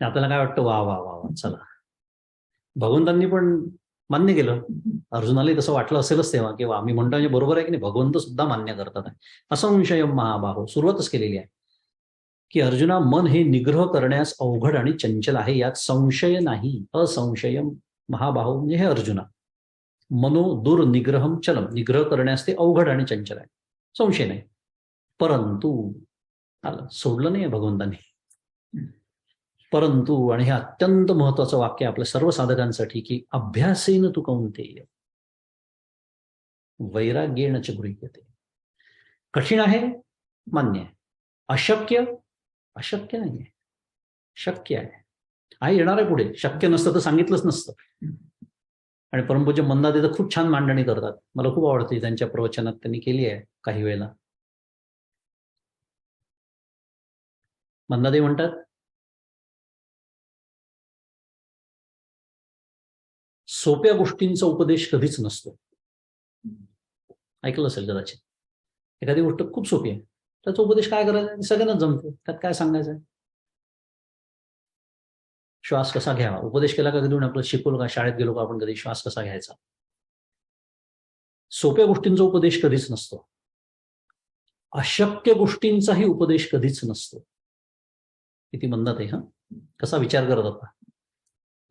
आपल्याला काय वाटतं, वा वा वा वा, चला. भगवंतांनी पण मान्य केलं. अर्जुनालाही तसं वाटलं असेलच तेव्हा, की वा, मी म्हणतो म्हणजे बरोबर आहे की नाही, भगवंत सुद्धा मान्य करतात आहे. असंशयम महाबाहो, सुरुवातच केलेली आहे की अर्जुना, मन हे निग्रह करण्यास अवघड आणि चंचल आहे, यात संशय नाही. असंशयम महाबाहो म्हणजे हे अर्जुना, मनो दुर्निग्रहम चलम, निग्रह करण्यास ते अवघड आणि चंचल आहे, संशय नाही. परंतु आलं, सोडलं नाही भगवंतांनी. परंतु, आणि हे अत्यंत महत्वाचं वाक्य आपल्या सर्व साधकांसाठी, की अभ्यासेन तु कौंतेय वैराग्येण च गृह्यते. कठीण आहे, मान्य आहे. अशक्य, अशक्य नाहीये, शक्य आहे येणार आहे पुढे. शक्य नसतं तर सांगितलंच नसतं. आणि परमपूज्य मंदादे तर खूप छान मांडणी करतात, मला खूप आवडते त्यांच्या प्रवचनात, त्यांनी केली आहे काही वेळेला. मंदादे म्हणतात, सोप्या गोष्टींचा उपदेश कधीच नसतो. ऐकलं असेल कदाचित. एखादी गोष्ट खूप सोपी आहे, त्याचा उपदेश काय करायचा, सगळ्यांनाच जमतो, त्यात काय सांगायचं. श्वास कसा घ्यावा, उपदेश केला का कधी आपलं, शिकवलं का, शाळेत गेलो का आपण कधी, श्वास कसा घ्यायचा. सोप्या गोष्टींचा उपदेश कधीच नसतो. अशक्य गोष्टींचाही उपदेश कधीच नसतो. किती मंदात आहे, हा कसा विचार करत होता.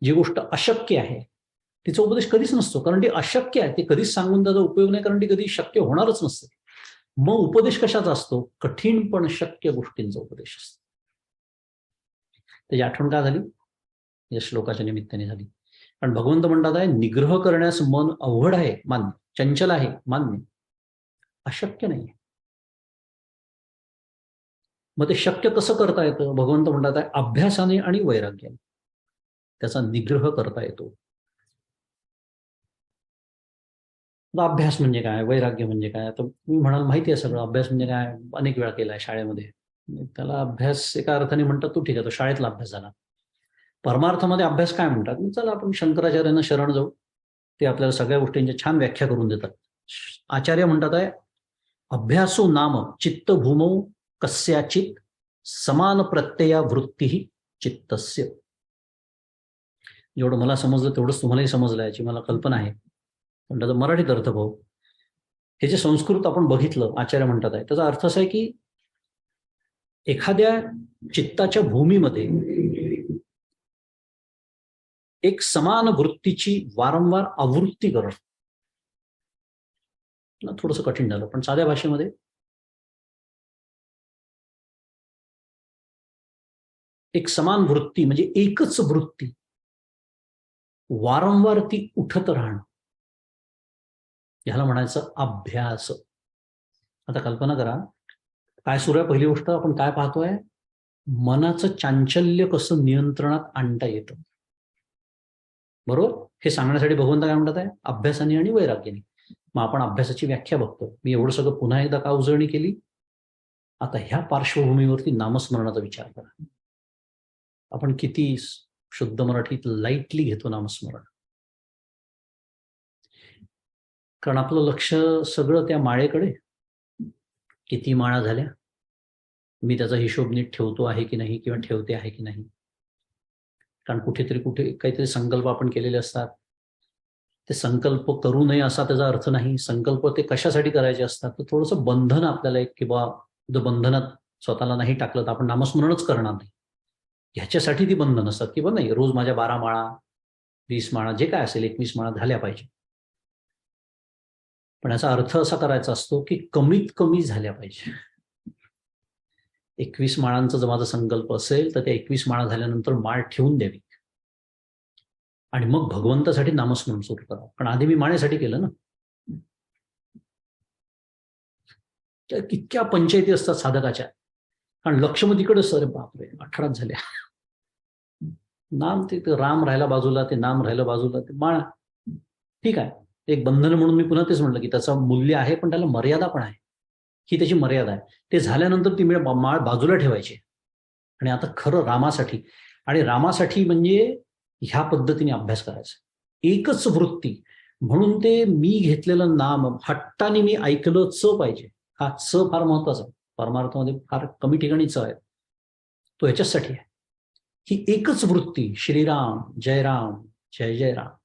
जी गोष्ट अशक्य आहे तिचा उपदेश कधीच नसतो, कारण ती अशक्य आहे, ते कधीच सांगून त्याचा उपयोग नाही, कारण ती कधी शक्य होणारच नसते. मग उपदेश कशाचा असतो, कठीण पण शक्य गोष्टींचा उपदेश असतो. त्याची आठवण का झाली, या श्लोकाच्या निमित्ताने झाली. कारण भगवंत म्हणतात आहे, निग्रह करण्यास मन अवघड आहे, मान्य. चंचल आहे, मान्य. अशक्य नाही. मग ते शक्य कसं करता येतं, भगवंत म्हणतात आहे, अभ्यासाने आणि वैराग्याने त्याचा निग्रह करता येतो. अभ्यास म्हणजे काय, वैराग्य म्हणजे काय, तर मी म्हणाल माहिती आहे सगळं. अभ्यास म्हणजे काय, अनेक वेळा केला आहे शाळेमध्ये. त्याला अभ्यास एका अर्थाने म्हणतात, तो ठीक आहे, तो शाळेतला अभ्यास झाला. परमार्थामध्ये अभ्यास काय म्हणतात, चला आपण शंकराचार्यांना शरण जाऊ, ते आपल्याला सगळ्या गोष्टींची छान व्याख्या करून देतात. आचार्य म्हणतात आहे, अभ्यासो नाम चित्त भूमौ कस्याचित समान प्रत्यया वृत्ती चित्तस्य. जेवढं मला समजलं तेवढंच तुम्हालाही समजलं, याची मला कल्पना आहे. पण त्याचा मराठीत अर्थ भाऊ, हे जे संस्कृत आपण बघितलं, आचार्य म्हणतात आहे, त्याचा अर्थ असा आहे की एखाद्या चित्ताच्या भूमीमध्ये एक समान वृत्तीची वारंवार आवृत्ती करणं. थोडंसं कठीण झालं, पण साध्या भाषेमध्ये एक समान वृत्ती म्हणजे एकच वृत्ती वारंवार ती उठत राहणं, ह्याला म्हणायचं अभ्यास. आता कल्पना करा, काय सुरू आहे. पहिली गोष्ट आपण काय पाहतोय, मनाचं चांचल्य कसं नियंत्रणात आणता येतं. बरोबर, हे सांगण्यासाठी भगवंत काय म्हणतात आहे, अभ्यासाने आणि वैराग्याने. मग आपण अभ्यासाची व्याख्या बघतो. मी एवढं सगळं पुन्हा एकदा का उजळणी केली. आता ह्या पार्श्वभूमीवरती नामस्मरणाचा विचार करा. आपण किती शुद्ध मराठीत लाईटली घेतो नामस्मरण. कारण आपलं लक्ष सगळं त्या माळेकडे, किती माळा झाल्या, मी त्याचा हिशोब नीट ठेवतो आहे की नाही, किंवा ठेवते आहे की नाही. कारण कुठेतरी कुठे काहीतरी संकल्प आपण केलेले असतात. ते संकल्प करू नये असा त्याचा अर्थ नाही. संकल्प ते कशासाठी करायचे असतात, तर थोडंसं बंधन आपल्याला एक, किंवा जर बंधनात स्वतःला नाही टाकलं तर आपण नामस्मरणच करणार नाही, ह्याच्यासाठी ती बंधन असतात. किंवा नाही, रोज माझ्या 12 माळा 20 माळा जे काय असेल 21 माळा झाल्या पाहिजे. पण याचा अर्थ असा करायचा असतो की कमीत कमी झाल्या पाहिजे. 21 माळांचा जर माझा संकल्प असेल तर त्या 21 माळा झाल्यानंतर माळ ठेवून द्यावी आणि मग भगवंतासाठी नामस्मरण सुरू करावं. कारण आधी मी माळेसाठी केलं ना. इतक्या पंचायती असतात साधकाच्या, कारण लक्ष मग तिकडे, सर बापरे 18 झाल्या, नाम ते राम राहिला बाजूला, ते नाम राहिलं बाजूला, ते माळा. ठीक आहे, एक बंधन म्हणून मी पुन्हा तेच म्हटलं की त्याचं मूल्य आहे, पण त्याला मर्यादा पण आहे. ही त्याची मर्यादा आहे. ते झाल्यानंतर ती माळ बाजूला ठेवायची. आणि आता खरं रामासाठी, आणि रामासाठी म्हणजे ह्या पद्धतीने अभ्यास करायचा. एकच वृत्ती. म्हणून ते मी घेतलेलं नाम हट्टाने मी ऐकलं च पाहिजे. हा च फार महत्वाचा. परमार्थामध्ये फार कमी ठिकाणी च आहे. तो ह्याच्यासाठी आहे. ही एकच वृत्ती श्रीराम जय राम जय जय राम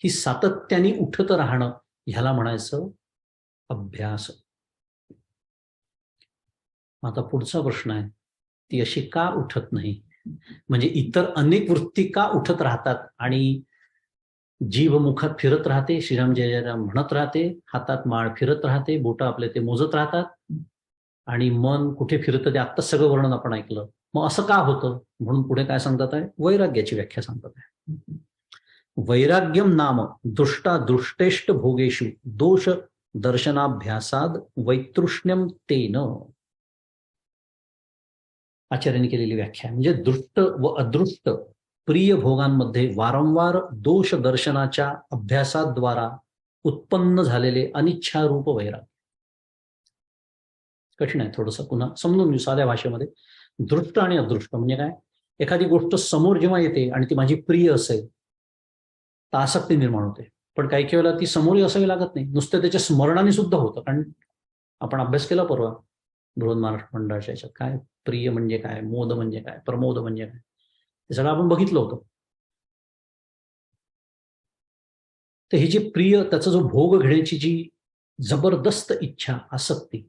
ही सातत्याने उठत राहणं, ह्याला म्हणायचं अभ्यास. आता पुढचा प्रश्न आहे, ती अशी का उठत नाही? म्हणजे इतर अनेक वृत्ती का उठत राहतात आणि जीभ मुखात फिरत राहते, श्रीराम जय जय राम म्हणत राहते, हातात माळ फिरत राहते, बोटं आपले ते मोजत राहतात आणि मन कुठे फिरतं ते आत्ताच सगळं वर्णन आपण ऐकलं. मग असं का होतं? म्हणून पुढे काय सांगतात आहे, वैराग्याची व्याख्या सांगतात आहे. वैराग्यम नाम दृष्टा दृष्टेष्ट भोगेषु दोष दर्शनाभ्यासाद वैतृष्ण्यम तेन. आचार्यांनी केलेली व्याख्या म्हणजे दृष्ट व अदृष्ट प्रिय भोगांमध्ये वारंवार दोष दर्शनाच्या अभ्यासाद्वारा उत्पन्न झालेले अनिच्छारूप वैराग्य. कठीण आहे थोडंसं, पुन्हा समजून घेऊ साध्या भाषेमध्ये. दृष्ट आणि अदृष्ट म्हणजे काय? एखादी गोष्ट समोर जेव्हा येते आणि ती माझी प्रिय असेल तर आसक्ती निर्माण होते, पण काही काही वेळेला ती समोरही असावी लागत नाही, नुसतं त्याच्या स्मरणाने सुद्धा होतं. कारण आपण अभ्यास केला परवा बृहद महाराष्ट्र मंडळाच्या याच्यात, काय प्रिय म्हणजे काय, मोद म्हणजे काय, प्रमोद म्हणजे काय, ते सगळं आपण बघितलं होतं. तर ही जी प्रिय, त्याचा जो भोग घेण्याची जी जबरदस्त इच्छा, आसक्ती,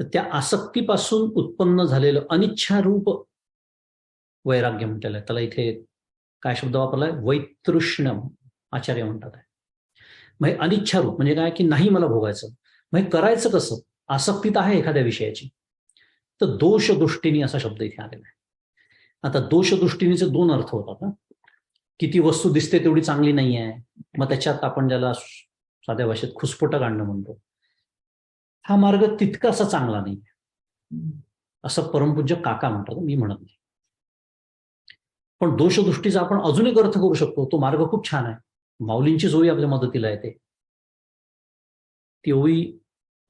तर त्या आसक्तीपासून उत्पन्न झालेलं अनिच्छारूप वैराग्य म्हटलेलं आहे. त्याला इथे काय शब्द वापरलाय? वैतृष्ण्यम आचार्य म्हणतात आहे. मग अनिच्छारूप म्हणजे काय की नाही मला भोगायचं. मग करायचं कसं? आसक्तीत आहे एखाद्या विषयाची, तर दोष दृष्टीने असा शब्द इथे आलेला आहे. आता दोष दृष्टीनेचे दोन अर्थ होतात ना, की ती वस्तू दिसते तेवढी चांगली नाही आहे, मग त्याच्यात आपण ज्याला साध्या भाषेत खुसफुटं काढणं म्हणतो, हा मार्ग तितकासा चांगला नाही असं परमपूज्य काका म्हणतात, मी म्हणत नाही. पण दोषदृष्टीचा आपण अजून एक अर्थ करू शकतो, तो मार्ग खूप छान आहे. माऊलींची ओवी आपल्या मदतीला येते. ती ओवी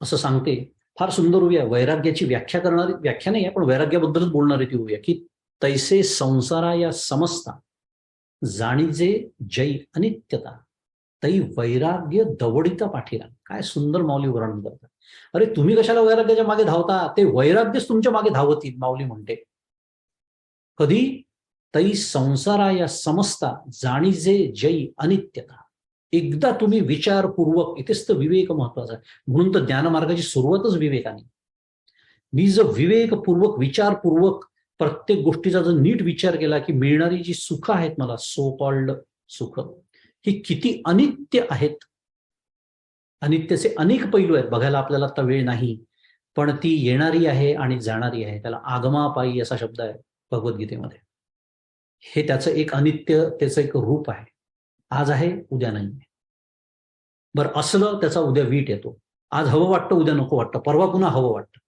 असं सांगते, फार सुंदर ओवी आहे, वैराग्याची व्याख्या करणारी, व्याख्या नाही आहे पण वैराग्याबद्दलच बोलणारी ती ओवी आहे, की तैसे संसारा या समजता जाणीजे जै अनित्यता तै वैराग्य दवडिता पाठीला. काय सुंदर माऊली वर्णन करतात. अरे तुम्ही कशाला वैराग्याच्या मागे धावता? ते वैराग्यच तुमच्या मागे धावतील, माऊली म्हणते. कधी? तै संसारा या समजता जाणीजे जै अनित्यता. एकदा तुम्ही विचारपूर्वक, इथेच तर विवेक महत्वाचा आहे, म्हणून तर ज्ञानमार्गाची सुरुवातच विवेकाने. मी जर विवेकपूर्वक, विचारपूर्वक प्रत्येक गोष्टीचा जर नीट विचार केला की मिळणारी जी सुख आहेत मला, सो कॉल्ड सुख, ही किती अनित्य आहेत. अनित्याचे अनेक पैलू आहेत, बघायला आपल्याला आता वेळ नाही, पण ती येणारी आहे आणि जाणारी आहे. त्याला आगमापायी असा शब्द आहे भगवद्गीतेमध्ये. हे त्याचं एक अनित्य, त्याचं एक रूप आहे. आज आहे उद्या नाही. बरं असलं त्याचा उद्या वीट येतो. आज हवं वाटतं, उद्या नको वाटतं, परवा पुन्हा हवं वाटतं.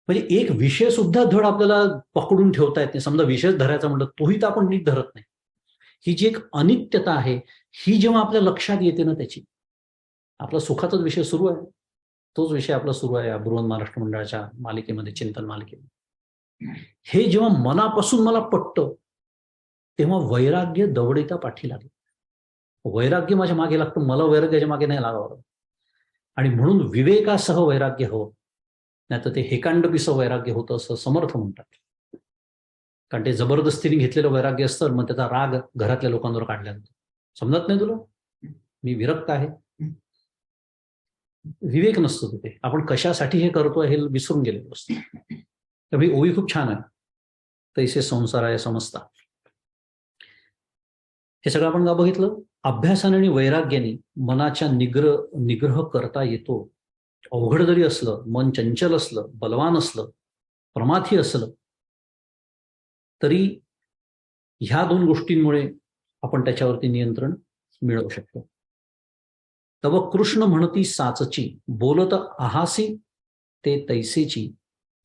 म्हणजे एक विषय सुद्धा धड आपल्याला पकडून ठेवता येत नाही. समजा विषय धरायचा म्हटलं तोही तर आपण नीट धरत नाही. ही जी एक अनित्यता आहे, ही जेव्हा आपल्या लक्षात येते ना, त्याची आपला सुखाचाच विषय सुरू आहे, तोच विषय आपला सुरू आहे बृहद महाराष्ट्र मंडळाच्या मालिकेमध्ये, चिंतन मालिकेमध्ये. हे जेव्हा मनापासून मला पटतं तेव्हा वैराग्य दवडिता पाठी लागेल. वैराग्य माझ्या मागे लागतं, मला वैराग्याच्या मागे नाही लागावं. आणि म्हणून विवेकासह वैराग्य हवं, नाही तर ते हेकांडपीसह वैराग्य होतं असं समर्थ म्हणतात. कारण ते जबरदस्तीने घेतलेलं वैराग्य असतं, मग त्याचा राग घरातल्या लोकांवर काढला जातो. समजत नाही तुला, मी विरक्त आहे. विवेक नसतो तिथे. आपण कशासाठी हे करतोय हे विसरून गेलेलो असतो. त्यामुळे ओवी खूप छान आहे, तैसे संसार आहे समजता. हे सगळं आपण का बघितलं? अभ्यासाने आणि वैराग्याने मनाच्या निग्रह करता येतो. अवघड जरी असलं, मन चंचल असलं, बलवान असलं, प्रमाथी असलं, तरी ह्या दोन गोष्टींमुळे आपण त्याच्यावरती नियंत्रण मिळवू शकतो. तव कृष्ण म्हणती साचची, बोलत आहासी ते तैसेची,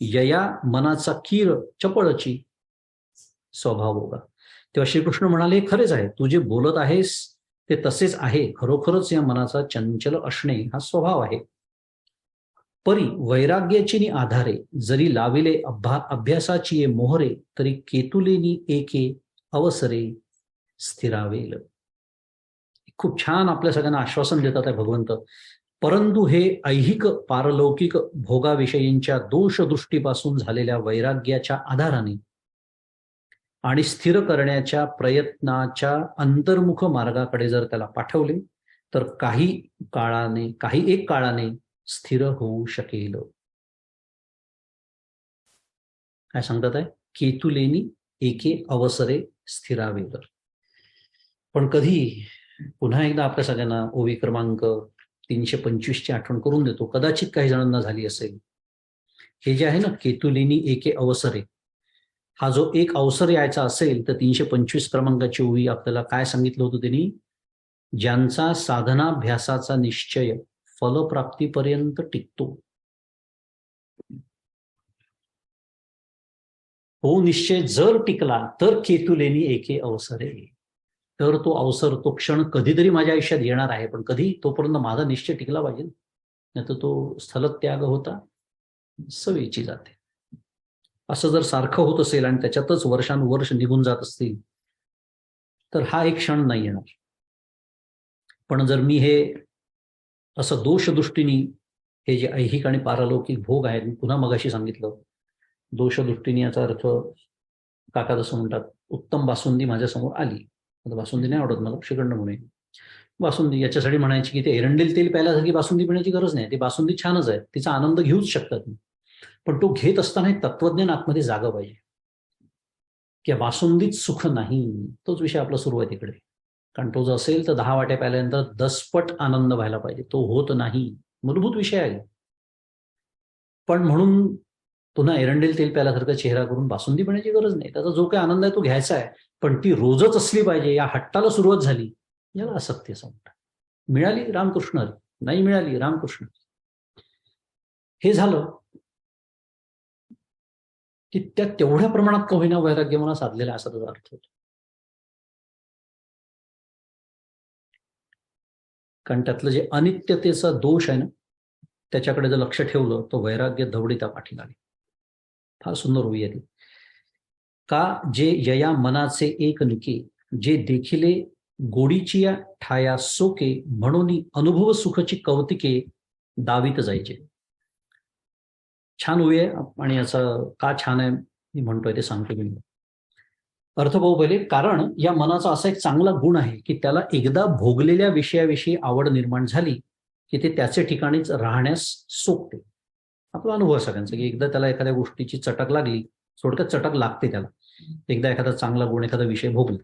यया मनाचा कीर चपळची स्वभाव होगा. तेव्हा श्रीकृष्ण म्हणाले, खरेच आहे, तू जे बोलत आहेस ते तसेच आहे. खरोखरच या मनाचा चंचल असणे हा स्वभाव आहे. परी वैराग्याची आधारे जरी लाविले अभ्यासाची मोहरे, तरी केतुलेनी एके अवसरे स्थिरावेल. खूप छान आपल्या सगळ्यांना आश्वासन देतात आहे भगवंत. परंतु हे ऐहिक पारलौकिक भोगाविषयींच्या दोषदृष्टीपासून झालेल्या वैराग्याच्या आधाराने आणि स्थिर करण्याच्या प्रयत्नाच्या अंतर्मुख मार्गाकडे जर त्याला पाठवले तर काही एक काळाने स्थिर होऊ शकेल. काय सांगतात आहे? केतुलेनी एके अवसरे स्थिरावेल. पण कधी, पुन्हा एकदा आपल्या सगळ्यांना ओवी क्रमांक 325 ची आठवण करून देतो. कदाचित काही जणांना झाली असेल. हे जे आहे ना, केतुलेनी एके अवसरे, हा जो एक अवसर यायचा असेल तर 325 क्रमांकाची ओवी आपल्याला काय सांगितलं होतं त्यांनी? ज्यांचा साधनाभ्यासाचा निश्चय फलप्राप्तीपर्यंत टिकतो, तो निश्चय जर टिकला तर केतुलेनी एके अवसरे, तर तो अवसर, तो क्षण कधीतरी माझ्या आयुष्यात येणार आहे. पण कधी? तोपर्यंत माझा निश्चय टिकला पाहिजे, नाही तर तो स्थलत्याग होता सवेची जाते. असं जर सारखं होत असेल आणि त्याच्यातच वर्षानुवर्ष निघून जात असतील तर हा एक क्षण नाही येणार. पण जर मी हे असं दोषदृष्टीने, हे जे ऐहिक आणि पारलौकिक भोग आहेत, मी पुन्हा मगाशी सांगितलं, दोषदृष्टीने याचा अर्थ काका जसं म्हणतात, उत्तम बासुंदी माझ्यासमोर आली, आता बासुंदी नाही आवडत मला, श्रीखंड म्हणून बासुंदी, याच्यासाठी म्हणायची की ते एरंडेल तेल प्यायल्यासारखी बासुंदी पिण्याची गरज नाही. ती बासुंदी छानच आहे, तिचा आनंद घेऊच शकतात, पण तो घेत असताना एक तत्वज्ञान आतमध्ये जागा पाहिजे की बासुंदीत सुख नाही. तोच विषय आपला सुरू आहे तिकडे. कारण तो जो असेल तर 10 वाट्या प्यायल्यानंतर 10 पट आनंद व्हायला पाहिजे, तो होत नाही. मूलभूत विषय आहे. पण म्हणून पुन्हा एरंडेल तेल प्यायल्यासारखा चेहरा करून बासुंदी पिण्याची गरज नाही. त्याचा जो काही आनंद आहे तो घ्यायचा आहे, पण ती रोजच असली पाहिजे, या हट्टाला सुरुवात झाली, याला असत्य असं म्हणतात. मिळाली रामकृष्ण हरी, नाही मिळाली रामकृष्ण, हे झालं की त्या तेवढ्या प्रमाणात का होईना वैराग्य मला साधलेला असा त्याचा अर्थ होतो. कारण त्यातलं जे अनित्यतेचा दोष आहे ना, त्याच्याकडे जर लक्ष ठेवलं तर वैराग्य दवडिता पाठी लागेल. फार सुंदर होई आहे. का जे यया मनाचे एक निके, जे देखिले गोडीची या ठाया सोके, म्हणून अनुभव सुखची कौतिके दावीत जायचे. छान होई आहे. आणि याचं का छान आहे मी म्हणतोय ते सांगतो मी. अर्थ पाहू पहिले. कारण या मनाचा असा एक चांगला गुण आहे की त्याला एकदा भोगलेल्या विषयाविषयी आवड निर्माण झाली की ते त्याचे ठिकाणीच राहण्यास सोपते. आपला अनुभव सगळ्यांचा की एकदा त्याला एखाद्या गोष्टीची चटक लागली, थोडक्यात चटक लागते त्याला, एकदा एखादा चांगला गुण, एखादा विषय भोगला,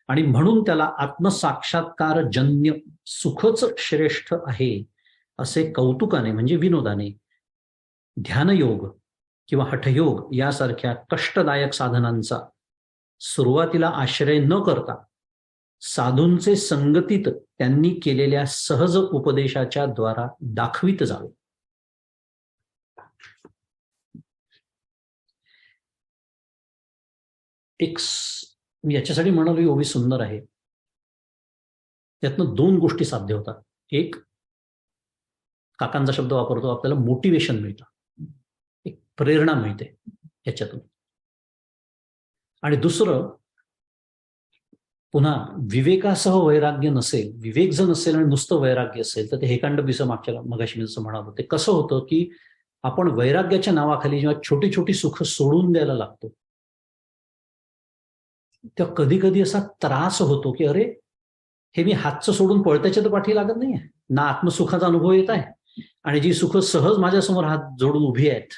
आणि म्हणून त्याला आत्मसाक्षात्कार जन्य सुखच श्रेष्ठ आहे असे कौतुकाने म्हणजे विनोदाने ध्यानयोग किंवा हठयोग यासारख्या कष्टदायक साधनांचा सुरुवातीला आश्रय न करता साधूंचे संगतीत त्यांनी केलेल्या सहज उपदेशाच्या द्वारा दाखवित जावे. एक याच्यासाठी म्हणालो ही ओवी सुंदर आहे. त्यातनं 2 गोष्टी साध्य होतात. एक, काकांचा शब्द वापरतो, आपल्याला मोटिवेशन मिळतं, एक प्रेरणा मिळते याच्यातून. आणि दुसरं, पुन्हा विवेकासह वैराग्य नसेल, विवेक जर नसेल आणि नुसतं वैराग्य असेल तर ते हेकांड बिसं मागच्या मगाशी मी जसं म्हणालो, ते कसं होतं की आपण वैराग्याच्या नावाखाली जेव्हा छोटी छोटी सुख सोडून द्यायला लागतो तेव्हा कधी कधी असा त्रास होतो की अरे, हे मी हातचं सोडून पळत्याच्या तर पाठी लागत नाहीये ना, आत्मसुखाचा अनुभव येत आहे, आणि जी सुख सहज माझ्यासमोर हात जोडून उभी आहेत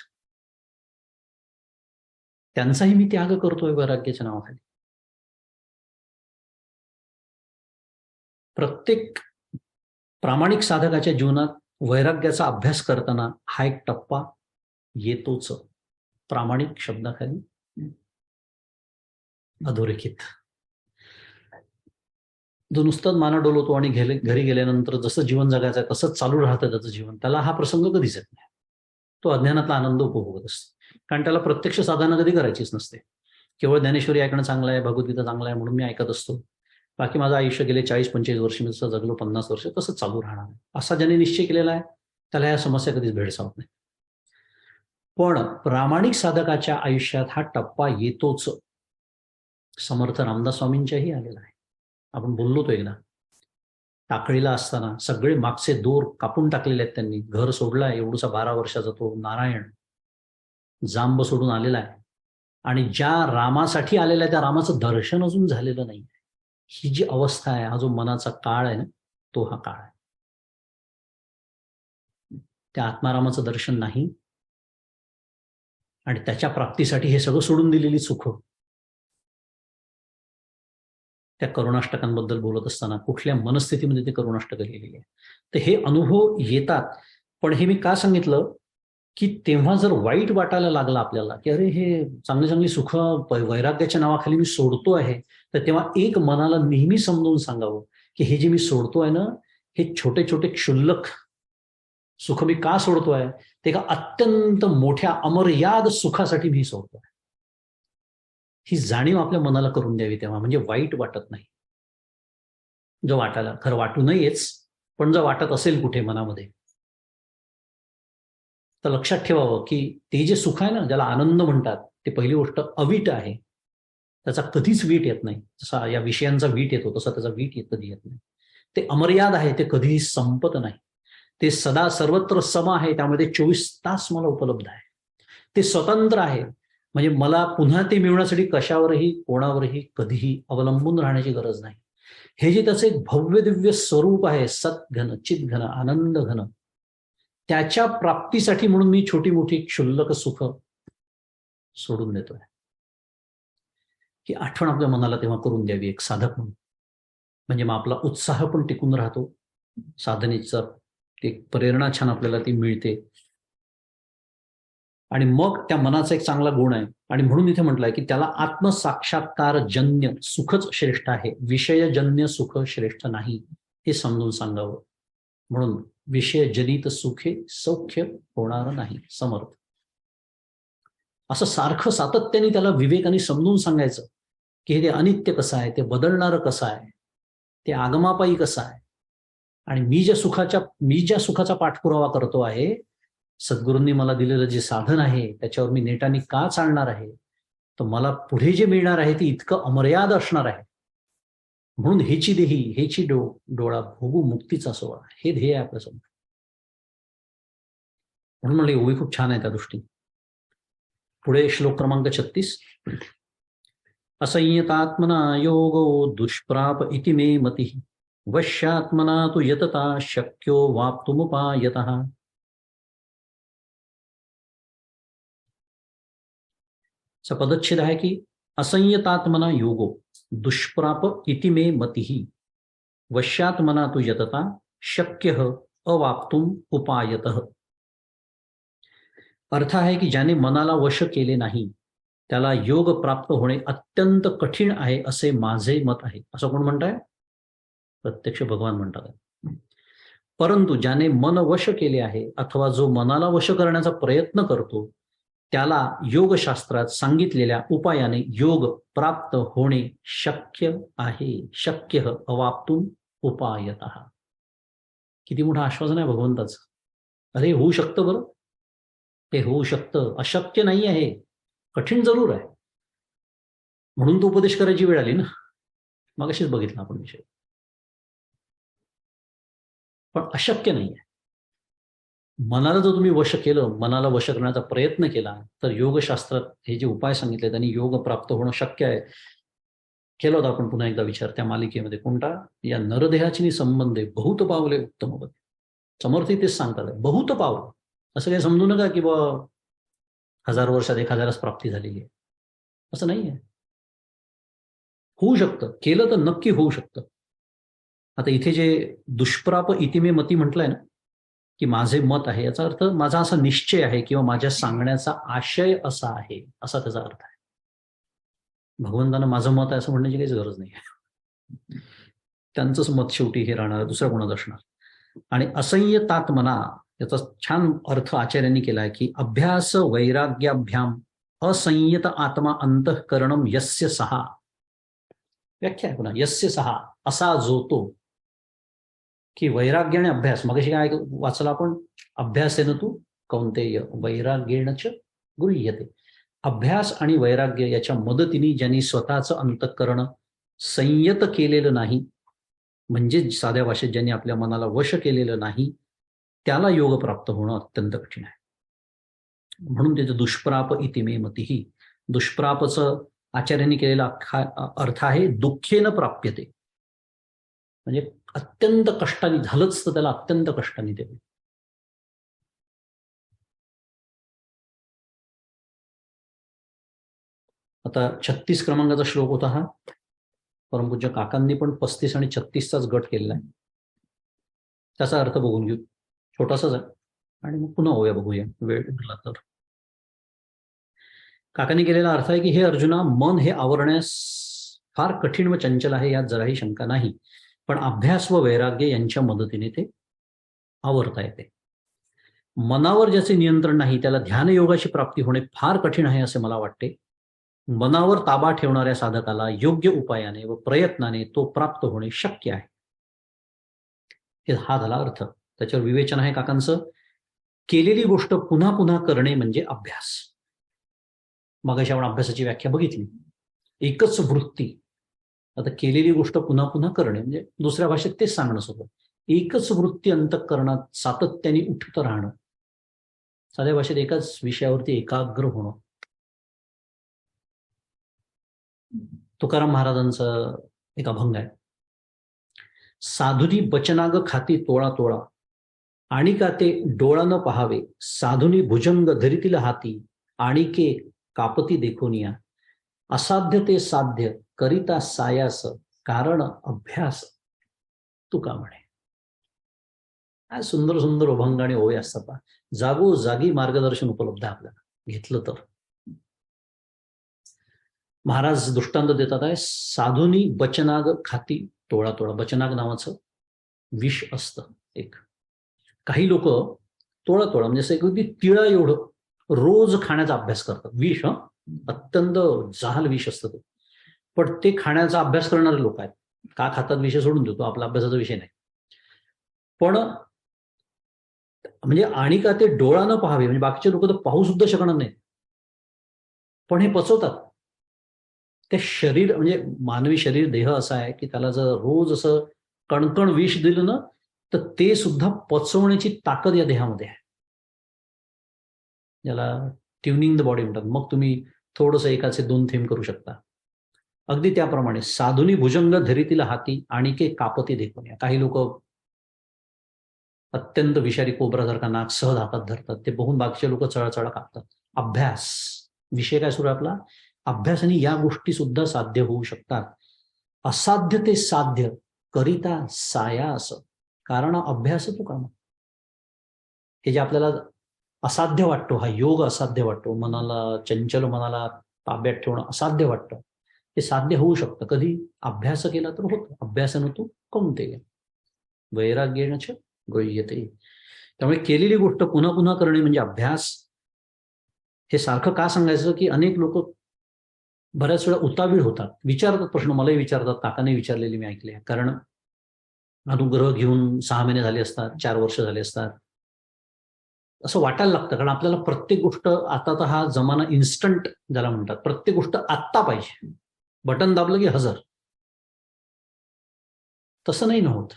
त्यांचाही मी त्याग करतोय वैराग्याच्या नावाखाली. प्रत्येक प्रामाणिक साधकाच्या जीवनात वैराग्याचा अभ्यास करताना हा एक टप्पा येतोच, प्रामाणिक शब्दाखाली अधोरेखित. जो नुसताच माना डोलवतो आणि घरी गेल्यानंतर जसं जीवन जगायचं आहे तसंच चालू राहतं त्याचं जीवन, त्याला हा प्रसंग कधीच येत नाही. तो अज्ञानातला आनंद उपभोगत असतो, कारण त्याला प्रत्यक्ष साधना कधी करायचीच नसते. केवळ ज्ञानेश्वरी ऐकणं चांगलं आहे, भगवद्गीता चांगला आहे म्हणून मी ऐकत असतो, बाकी माझं आयुष्य गेले 40-45 वर्ष मी जसं जगलो, 50 वर्ष तसंच चालू राहणार आहे, असा ज्याने निश्चय केलेला आहे त्याला या समस्या कधीच भेडसावत नाही. पण प्रामाणिक साधकाच्या आयुष्यात हा टप्पा येतोच. समर्थ रामदास स्वामींच्याही आलेला आहे. आपण बोललो तो एकदा. टाकळीला असताना सगळे मागचे दोर कापून टाकलेले आहेत त्यांनी. घर सोडलाय, एवढूसा 12 वर्षाचा तो नारायण जांब सोडून आलेला आहे. आणि ज्या रामासाठी आलेला आहे त्या रामाचं दर्शन अजून झालेलं नाही. ही जी अवस्था आहे, हा जो मनाचा काळ आहे ना, तो हा काळ आहे. त्या आत्मारामाचं दर्शन नाही आणि त्याच्या प्राप्तीसाठी हे सगळं सोडून दिलेली सुख. त्या करुणाष्टकांबद्दल बोलत असताना कुठल्या मनस्थितीमध्ये ते करुणाष्टक लिहिलेली आहे. तर हे अनुभव येतात. पण हे मी का सांगितलं की तेव्हा जर वाईट वाटायला लागलं आपल्याला की अरे हे चांगली चांगली सुख वैराग्याच्या नावाखाली मी सोडतो आहे, तर तेव्हा एक मनाला नेहमी समजून सांगावं की हे जे मी सोडतो आहे ना, हे छोटे छोटे क्षुल्लक सुख मी का सोडतोय, ते का अत्यंत मोठ्या अमर्याद सुखासाठी मी सोडतोय. ही जाणीव आपल्या मनाला करून द्यावी तेव्हा, म्हणजे वाईट वाटत नाही. जर वाटायला खरं वाटू नयेच, पण जर वाटत असेल कुठे मनामध्ये, तर लक्षात ठेवावं की ते जे सुख आहे ना, ज्याला आनंद म्हणतात, ते पहिली गोष्ट अवीट आहे. त्याचा कधीच वीट येत नाही. जसा या विषयांचा वीट येतो तसा त्याचा वीट कधी येत नाही. ते अमर्याद आहे, ते कधीही संपत नाही. ते सदा सर्वत्र सम आहे, त्यामध्ये 24 तास मला उपलब्ध आहे. ते स्वतंत्र आहे, म्हणजे मला पुन्हा ते मिळवण्यासाठी कशावरही कोणावरही कधीही अवलंबून राहण्याची गरज नाही. हे जे त्याचं एक भव्य दिव्य स्वरूप आहे, सद्घन चिद्घन आनंद घन, त्याच्या प्राप्तीसाठी म्हणून मी छोटी मोठी क्षुल्लक सुख सोडून देतोय. ही आठवण आपल्या मनाला तेव्हा करून द्यावी एक साधक म्हणून. म्हणजे मग आपला उत्साह पण टिकून राहतो, साधनेचा एक प्रेरणा छान आपल्याला ती मिळते. आणि मग त्या मनाचा एक चांगला गुण आहे, आणि म्हणून इथे म्हटलंय की त्याला आत्मसाक्षात्कार जन्य सुखच श्रेष्ठ आहे, विषयजन्य सुख श्रेष्ठ नाही, हे समजून सांगावं. म्हणून विषयजनित सुखे सौख्य होणार नाही. समर्थ असं सारखं सातत्याने त्याला विवेकाने समजून सांगायचं की हे अनित्य कसं आहे, ते बदलणारं कसं आहे, ते आगमापायी कसं आहे. आणि मी ज्या सुखाचा पाठपुरावा करतो आहे, सद्गुरूंनी मला दिलेलं जे साधन आहे त्याच्यावर मी नेटाने का चालणार आहे, तर मला पुढे जे मिळणार आहे ते इतकं अमर्याद असणार आहे. म्हणून हेची देही हेची डोळा भोगू मुक्तीचा सोहळा, हे ध्येय आहे आपल्यासमोर. म्हणून म्हणले ओवी खूप छान आहे त्या दृष्टीने. पुढे श्लोक क्रमांक 36. असंयतात्मना योगो दुष्प्राप इति मे मतिः, वश्यात्मना तु यतता शक्यो वाप्तुमुपायतः. पदच्छेद आहे की असंयतात्मना योगो दुष्प्राप इति मे मतिः, वश्यात्मना तु यतता शक्यः अवाप्तुम उपायतः. अर्थ आहे की ज्याने मनाला वश केले नाही त्याला योग प्राप्त होणे अत्यंत कठीण आहे असे माझे मत आहे. असं कोण म्हणताय? प्रत्यक्ष भगवान म्हणतात. परंतु ज्याने मन वश केले आहे अथवा जो मनाला वश करण्याचा प्रयत्न करतो त्याला योगशास्त्रात सांगितलेल्या उपायाने योग प्राप्त होणे शक्य आहे. शक्य अवाप्तुम उपायतः. किती मोठं आश्वासन आहे भगवंताचं. अरे होऊ शकतं, बरं ते होऊ शकतं, अशक्य नाही आहे, कठीण जरूर आहे. म्हणून तो उपदेश करायची वेळ आली ना, मग अशीच बघितलं आपण विषय. पण अशक्य नाही आहे. मनाला जर तुम्ही वश केलं, मनाला वश करण्याचा प्रयत्न केला, तर योगशास्त्रात हे जे उपाय सांगितले त्यांनी योग प्राप्त होणं शक्य आहे. केलं होतं आपण पुन्हा एकदा विचार त्या मालिकेमध्ये. कोणता? या नरदेहाची संबंधे बहुत पावले उत्तम. समर्थ तेच सांगतात, बहुत पावलं. असं काही समजू नका की बा 1000 वर्षात 1000च प्राप्ती झालेली आहे, असं नाही आहे. होऊ शकतं, केलं तर नक्की होऊ शकतं. आता इथे जे दुष्प्राप इतिमे मती म्हटलंय ना, की माझे मत आहे, याचा अर्थ माझा असा निश्चय आहे किंवा माझ्या सांगण्याचा आशय असा आहे, असा त्याचा अर्थ आहे. भगवंतांना माझं मत आहे असं म्हणण्याची काहीच गरज नाही. त्यांचंच मत शेवटी हे राहणार, दुसऱ्या कोणाचं असणार. आणि असंयतात्मना याचा छान अर्थ आचार्यांनी केलाय की अभ्यास वैराग्याभ्याम असंयत आत्मा अंतःकरणम यस्य सहा. व्याख्या आहे पुन्हा, यस्य सहा, असा जो तो. की वैराग्य आणि अभ्यास, मगाशी काय वाचला आपण, अभ्यासेन तू कौंतेय वैराग्येण च गृह्यते. अभ्यास आणि वैराग्य याच्या मदतीने ज्यांनी स्वतःचं अंतःकरण संयत केलेलं नाही, म्हणजे साध्या भाषेत ज्यांनी आपल्या मनाला वश केलेलं नाही, त्याला योग प्राप्त होणं अत्यंत कठीण आहे. म्हणून त्याचं दुष्प्राप इति मे मतिः. दुष्प्रापचं आचार्यांनी केलेला अर्थ आहे दुःखेन प्राप्यते, म्हणजे अत्यंत कष्टाने झालंच तर त्याला अत्यंत कष्टाने देते. आता 36 क्रमांकाचा श्लोक होता हा. परमपूज्य काकांनी पण 35 आणि 36चाच गट केलेला आहे. त्याचा अर्थ बघून घेऊ, छोटासाच आहे, आणि मग पुन्हा होऊया, बघूया वेळ उरला तर. काकांनी केलेला अर्थ आहे की हे अर्जुना, मन हे आवरण्यास फार कठीण व चंचल आहे, यात जराही शंका नाही, पण अभ्यास व वैराग्य यांच्या मदतीने ते आवरता येते. मनावर ज्याचे नियंत्रण नाही त्याला ध्यानयोगाची प्राप्ती होणे फार कठीण आहे असे मला वाटते. मनावर ताबा ठेवणाऱ्या साधकाला योग्य उपायाने व प्रयत्नाने तो प्राप्त होणे शक्य आहे. हा झाला अर्थ. त्याच्यावर विवेचन आहे काकांचं. केलेली गोष्ट पुन्हा पुन्हा करणे म्हणजे अभ्यास. मगाशी आपण अभ्यासाची व्याख्या बघितली. एकच वृत्ती. आता केलेली गोष्ट पुन्हा पुन्हा करणे म्हणजे दुसऱ्या भाषेत तेच सांगणं सोबत. एकच वृत्ती अंतःकरणात सातत्याने उठत राहणं. साध्या भाषेत एकाच विषयावरती एकाग्र होणं. तुकाराम महाराजांचा एक अभंग आहे. साधुनी बचनाग खाती तोळा तोळा, आणि का ते डोळा न पहावे, साधुनी भुजंग धरितील हाती, आणिके कापती देखोनिया, असाध्य ते साध्य करिता सायास, कारण अभ्यास तुका म्हणे. काय सुंदर सुंदर अभंग आणि ओवे असतात. जागोजागी मार्गदर्शन उपलब्ध आहे आपल्याला घेतलं तर. महाराज दृष्टांत देतात आहे, साधुनी बचनाग खाती तोळा तोळा. बचनाग नावाचं विष असतं एक. काही लोक तोळा तोळा म्हणजे एक अगदी तिळा एवढं रोज खाण्याचा अभ्यास करतात. विष, अत्यंत जहाल विष असतं ते. पण ते खाण्याचा अभ्यास करणारे लोक आहेत. का खातात विषय सोडून देतो, आपला अभ्यासाचा विषय नाही. पण म्हणजे आणि का ते डोळा न पाहावे, म्हणजे बाकीचे लोक तर पाहू सुद्धा शकणार नाही, पण हे पचवतात. ते शरीर म्हणजे मानवी शरीर देह असा आहे की त्याला जर रोज असं कणकण विष दिलं ना तर ते सुद्धा पचवण्याची ताकद या देहामध्ये आहे. याला ट्युनिंग द बॉडी म्हणतात. मग तुम्ही थोडंसं एकाचे 2 थेंब करू शकता. अगदी त्याप्रमाणे साधुनी भुजंग धरितील हाती, आणिके कापती देखून. काही लोक अत्यंत विषारी कोबरासारखा नाक सहज हातात धरतात. ते बघून बाकीचे लोक चळचळ कापतात. अभ्यास विषय काय सुरू आहे आपला. अभ्यासाने या गोष्टी सुद्धा साध्य होऊ शकतात. असाध्य ते साध्य करिता सायास, कारण अभ्यास तुका. हे जे आपल्याला असाध्य वाटतो, हा योग असाध्य वाटतो, मनाला चंचल मनाला ताब्यात ठेवणं असाध्य वाटतं, ते साध्य होऊ शकतं. कधी अभ्यास केला तर होतं. अभ्यासानं तू कौंतेय वैराग्येन च गृह्यते. त्यामुळे केलेली गोष्ट पुन्हा पुन्हा करणे म्हणजे अभ्यास. हे सारखं का सांगायचं की अनेक लोक बऱ्याच वेळा उतावीळ होतात, विचारतात प्रश्न. मलाही विचारतात, काकाने विचारलेले मी ऐकले. कारण अनुग्रह घेऊन 6 महिने झाले असतात, 4 वर्ष झाले असतात, असं वाटायला लागतं. कारण आपल्याला प्रत्येक गोष्ट, आता तर हा जमाना इन्स्टंट ज्याला म्हणतात, प्रत्येक गोष्ट आत्ता पाहिजे, बटन दाबलं की हजर. तसं नाही होत.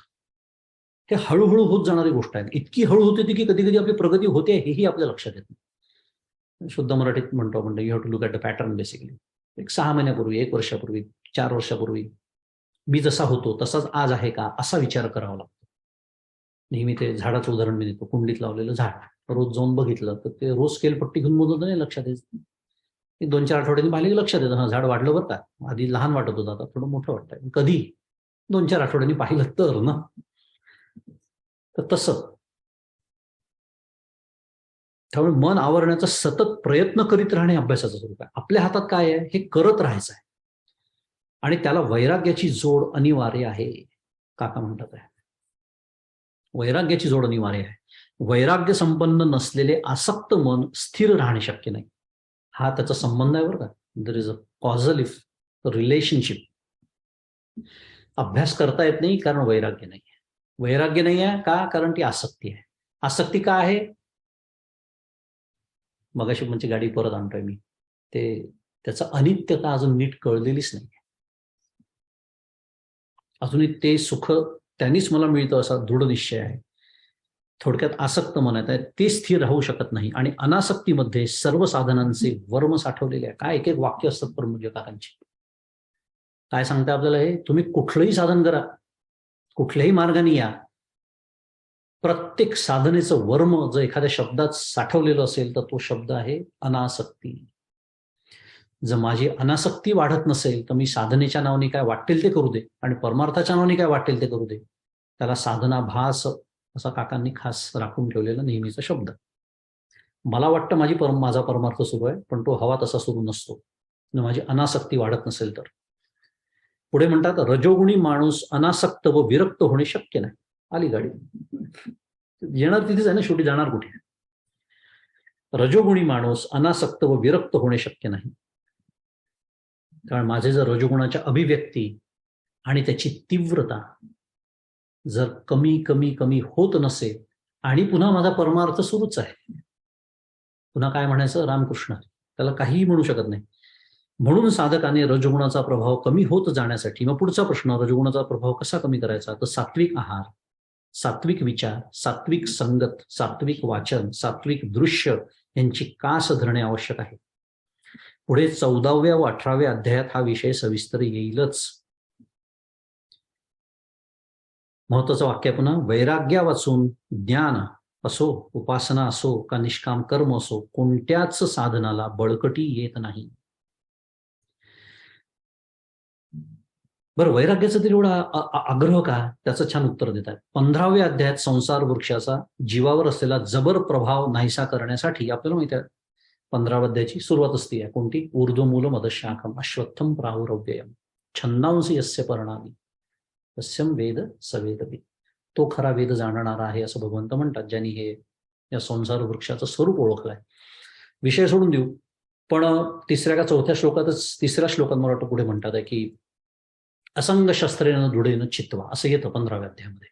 हे हळूहळू होत जाणारी गोष्ट आहे. इतकी हळू होते की कधी कधी आपली प्रगती होते हेही आपल्या लक्षात येत नाही. शुद्ध मराठीत म्हणतो आपण, you have to look at the pattern. Basically एक 6 महिन्यापूर्वी, 1 वर्षापूर्वी, 4 वर्षापूर्वी मी जसा होतो तसाच आज आहे का, असा विचार करावा लागतो. नेहमी ते झाडाचं उदाहरण मी देतो. कुंडीत लावलेलं झाड रोज जाऊन बघितलं तर ते रोज स्केल पट्टी घेऊन मोजलं नाही लक्षात येत. 2-4 आठवड्यांनी पाहिले की लक्षात येतं, हा झाड वाढलं बरं का. आधी लहान वाटत होतं, आता थोडं मोठं वाटतंय. कधी 2-4 आठवड्यांनी पाहिलं तर ना. तर तसं त्यामुळे मन आवरण्याचा सतत प्रयत्न करीत राहणे अभ्यासाचं स्वरूप आहे. आपल्या हातात काय आहे, हे करत राहायचं आहे. आणि त्याला वैराग्याची जोड अनिवार्य आहे. काका म्हणतात आहे वैराग्याची जोड अनिवार्य आहे. वैराग्य संपन्न नसलेले आसक्त मन स्थिर राहणे शक्य नाही. हा त्याचा संबंध आहे बरं का. There is a causal relationship. अभ्यास करता येत नाही कारण वैराग्य नाही आहे. वैराग्य नाही आहे का, कारण ती आसक्ती आहे. आसक्ती का आहे, मगाशी म्हणजे गाडी परत आणतोय मी, ते त्याचं अनित्यता अजून नीट कळलेलीच नाही. अजूनही ते सुख त्यांनीच मला मिळतं असा दृढ निश्चय आहे. थोडक्यात आसक्त म्हणत आहे ते स्थिर राहू शकत नाही. आणि अनासक्तीमध्ये सर्व साधनांचे वर्म साठवलेले आहे. काय एक एक वाक्य असतात परमपूज्यकारांची. काय सांगता आपल्याला हे, तुम्ही कुठलंही साधन करा, कुठल्याही मार्गाने या, प्रत्येक साधनेचं वर्म जर एखाद्या शब्दात साठवलेलं असेल तर तो शब्द आहे अनासक्ती. जर माझी अनासक्ती वाढत नसेल तर मी साधनेच्या नावाने काय वाटेल ते करू दे आणि परमार्थाच्या नावाने काय वाटेल ते करू दे, त्याला साधनाभास असा काकांनी खास राखून ठेवलेला नेहमीचा शब्द. मला वाटतं माझा परमार्थ सुरू आहे, पण तो हवा तसा सुरू नसतो, माझी अनासक्ती वाढत नसेल तर. पुढे म्हणतात, रजोगुणी माणूस अनासक्त व विरक्त होणे शक्य नाही. आली गाडी, येणार तिथेच आहे ना, शेवटी जाणार कुठे. रजोगुणी माणूस अनासक्त व विरक्त होणे शक्य नाही. कारण माझे जर रजोगुणाच्या अभिव्यक्ती आणि त्याची तीव्रता जर कमी कमी कमी होत नसेल आणि पुन्हा माझा परमार्थ सुरूच आहे, पुन्हा काय म्हणायचं, रामकृष्ण, त्याला काहीही म्हणू शकत नाही. म्हणून साधकाने रजगुणाचा प्रभाव कमी होत जाण्यासाठी, मग पुढचा प्रश्न, रजगुणाचा प्रभाव कसा कमी करायचा, तर सात्विक आहार, सात्विक विचार, सात्विक संगत, सात्विक वाचन, सात्विक दृश्य यांची कास धरणे आवश्यक आहे. पुढे 14व्या व 18व्या अध्यायात हा विषय सविस्तर येईलच. महत्वाचं वाक्य पुन्हा, वैराग्या वाचून ज्ञान असो, उपासना असो का निष्काम कर्म असो, कोणत्याच साधनाला बळकटी येत नाही. बरं, वैराग्याचा तरी एवढा आग्रह का, त्याचं छान उत्तर देतात. 15व्या अध्यायात संसार वृक्षाचा जीवावर असलेला जबर प्रभाव नाहीसा करण्यासाठी, आपल्याला माहिती आहे 15व्या अध्यायाची सुरुवात असते आहे कोणती, ऊर्ध्वमूल मदशाखम अश्वत्थम प्राहुरव्ययम छन्नांसी यस्य पर्णानी तस्यम वेद सवेदविद. तो खरा वेद जाणणारा आहे असं भगवंत म्हणतात, ज्यांनी हे या संसार वृक्षाचं स्वरूप ओळखलंय. विषय सोडून देऊ, पण तिसऱ्या का चौथ्या श्लोकातच, तिसऱ्या श्लोकात मला वाटतं पुढे म्हणतात आहे की असंग शस्त्रेण दृढेन चित्वा, असं येतं 15व्या अध्यायामध्ये.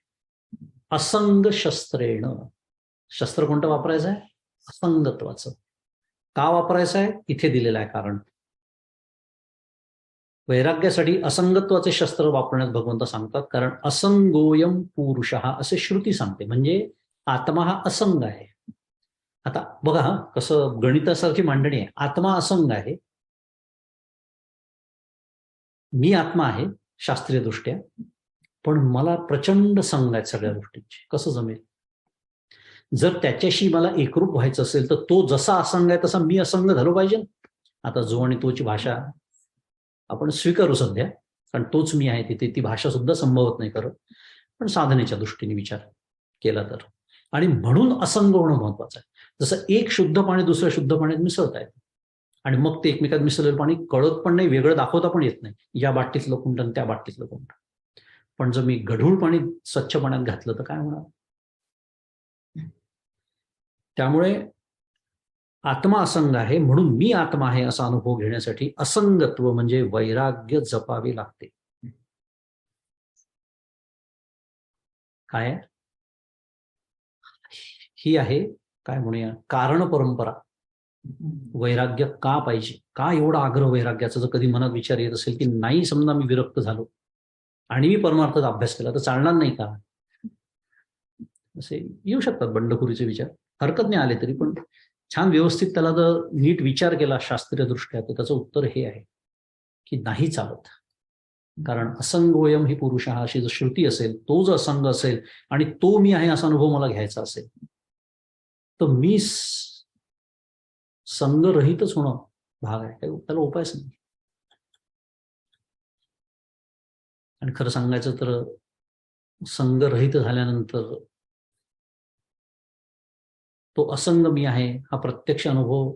असंग शस्त्रेण, शस्त्र कोणतं वापरायचं आहे, असंगत्वाचं. का वापरायचं आहे, इथे दिलेलं आहे कारण. वैराग्यासाठी असंगत्वाचे शस्त्र वापरण्यात भगवंत सांगतात, कारण असंगोयम पुरुषः असे श्रुती सांगते, म्हणजे आत्मा हा असंग आहे. आता बघा हा, कसं गणितासारखी मांडणी आहे. आत्मा असंग आहे, मी आत्मा आहे शास्त्रीय दृष्ट्या, पण मला प्रचंड संग आहेत सगळ्या गोष्टींची. कसं जमेल? जर त्याच्याशी मला एकरूप व्हायचं असेल तर तो जसा असंग आहे तसा मी असंग झालो पाहिजे. आता जो आणि तोची भाषा आपण स्वीकारू सध्या, कारण तोच मी आहे तिथे, ती भाषा सुद्धा संभवत नाही खरं, पण साधनेच्या दृष्टीने विचार केला तर. आणि म्हणून असंग होणं महत्वाचं आहे. जसं एक शुद्ध पाणी दुसऱ्या शुद्ध पाण्यात मिसळत आहे आणि मग ते एकमेकात मिसळलेलं पाणी कळत पण नाही, वेगळं दाखवता पण येत नाही, या बाटलीतलं कुंटन त्या बाटलीतलं कुंटन. पण जर मी गढूळ पाणी स्वच्छ पाण्यात घातलं तर काय होणार? त्यामुळे आत्मा असंग आहे, म्हणून मी आत्मा आहे असा अनुभव घेण्यासाठी असंगत्व म्हणजे वैराग्य जपावे लागते. काय ही आहे, काय म्हणूया, कारण परंपरा. वैराग्य का पाहिजे, का एवढा आग्रह वैराग्याचा? जर कधी मनात विचार येत असेल की नाही, समजा मी विरक्त झालो आणि मी परमार्थाचा अभ्यास केला तर चालणार नाही का, असे येऊ शकतात बंडखोरीचे विचार. हरकत नाही आले तरी, पण छान व्यवस्थित त्याला जर नीट विचार केला शास्त्रीय दृष्ट्या तर त्याचं उत्तर हे आहे की नाही चालत. कारण असंगोयम ही पुरुष हा अशी जर श्रुती असेल, तो जर असंग असेल आणि तो मी आहे असा अनुभव मला घ्यायचा असेल तर मी संगरहितच होणं भाग आहे, त्याला उपायच नाही. आणि खरं सांगायचं तर संगरहित झाल्यानंतर तो असंग मी आहे हा प्रत्यक्ष अनुभव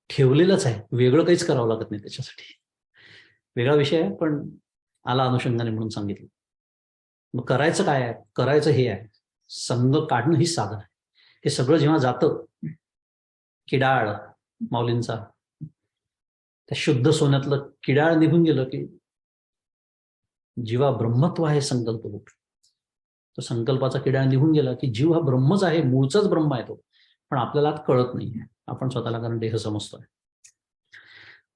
ठेवलेलाच आहे, वेगळं काहीच करावं लागत नाही त्याच्यासाठी. वेगळा विषय आहे, पण आला अनुषंगाने म्हणून सांगितलं. मग करायचं काय आहे? करायचं हे आहे, संग काढणं ही साधन आहे. हे सगळं जेव्हा जातं, किडाळ माऊलींचा, त्या शुद्ध सोन्यातलं किडाळ निघून गेलं की जीवा ब्रह्मत्व आहे संकल्प रूप. तो संकल्पाचा किडाळ निघून गेला की जीव हा ब्रह्मच आहे, मूळचाच ब्रह्म आहे तो, पण आपल्याला कळत नाही. आपण स्वतःला कारण देह समजतोय.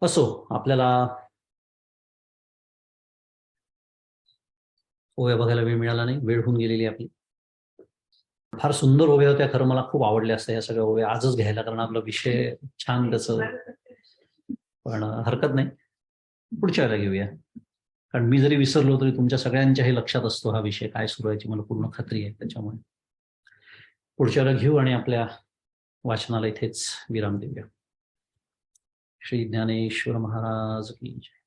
असो, आपल्याला ओव्या बघायला वेळ मिळाला नाही, वेळ होऊन गेलेली आपली. फार सुंदर ओव्या होत्या, खरं मला खूप आवडल्या असत्या या सगळ्या ओव्या आजच घ्यायला, कारण आपला विषय छान त्याचं. पण हरकत नाही, पुढच्या वेळेला घेऊया. कारण मी जरी विसरलो तरी तुमच्या सगळ्यांच्याही लक्षात असतो हा विषय काय सुरू आहे, मला पूर्ण खात्री आहे. त्याच्यामुळे पुढच्या वेळेला घेऊ आणि आपल्या वाचनाला इथेच विराम देऊया. श्री ज्ञानेश्वर महाराज की जय.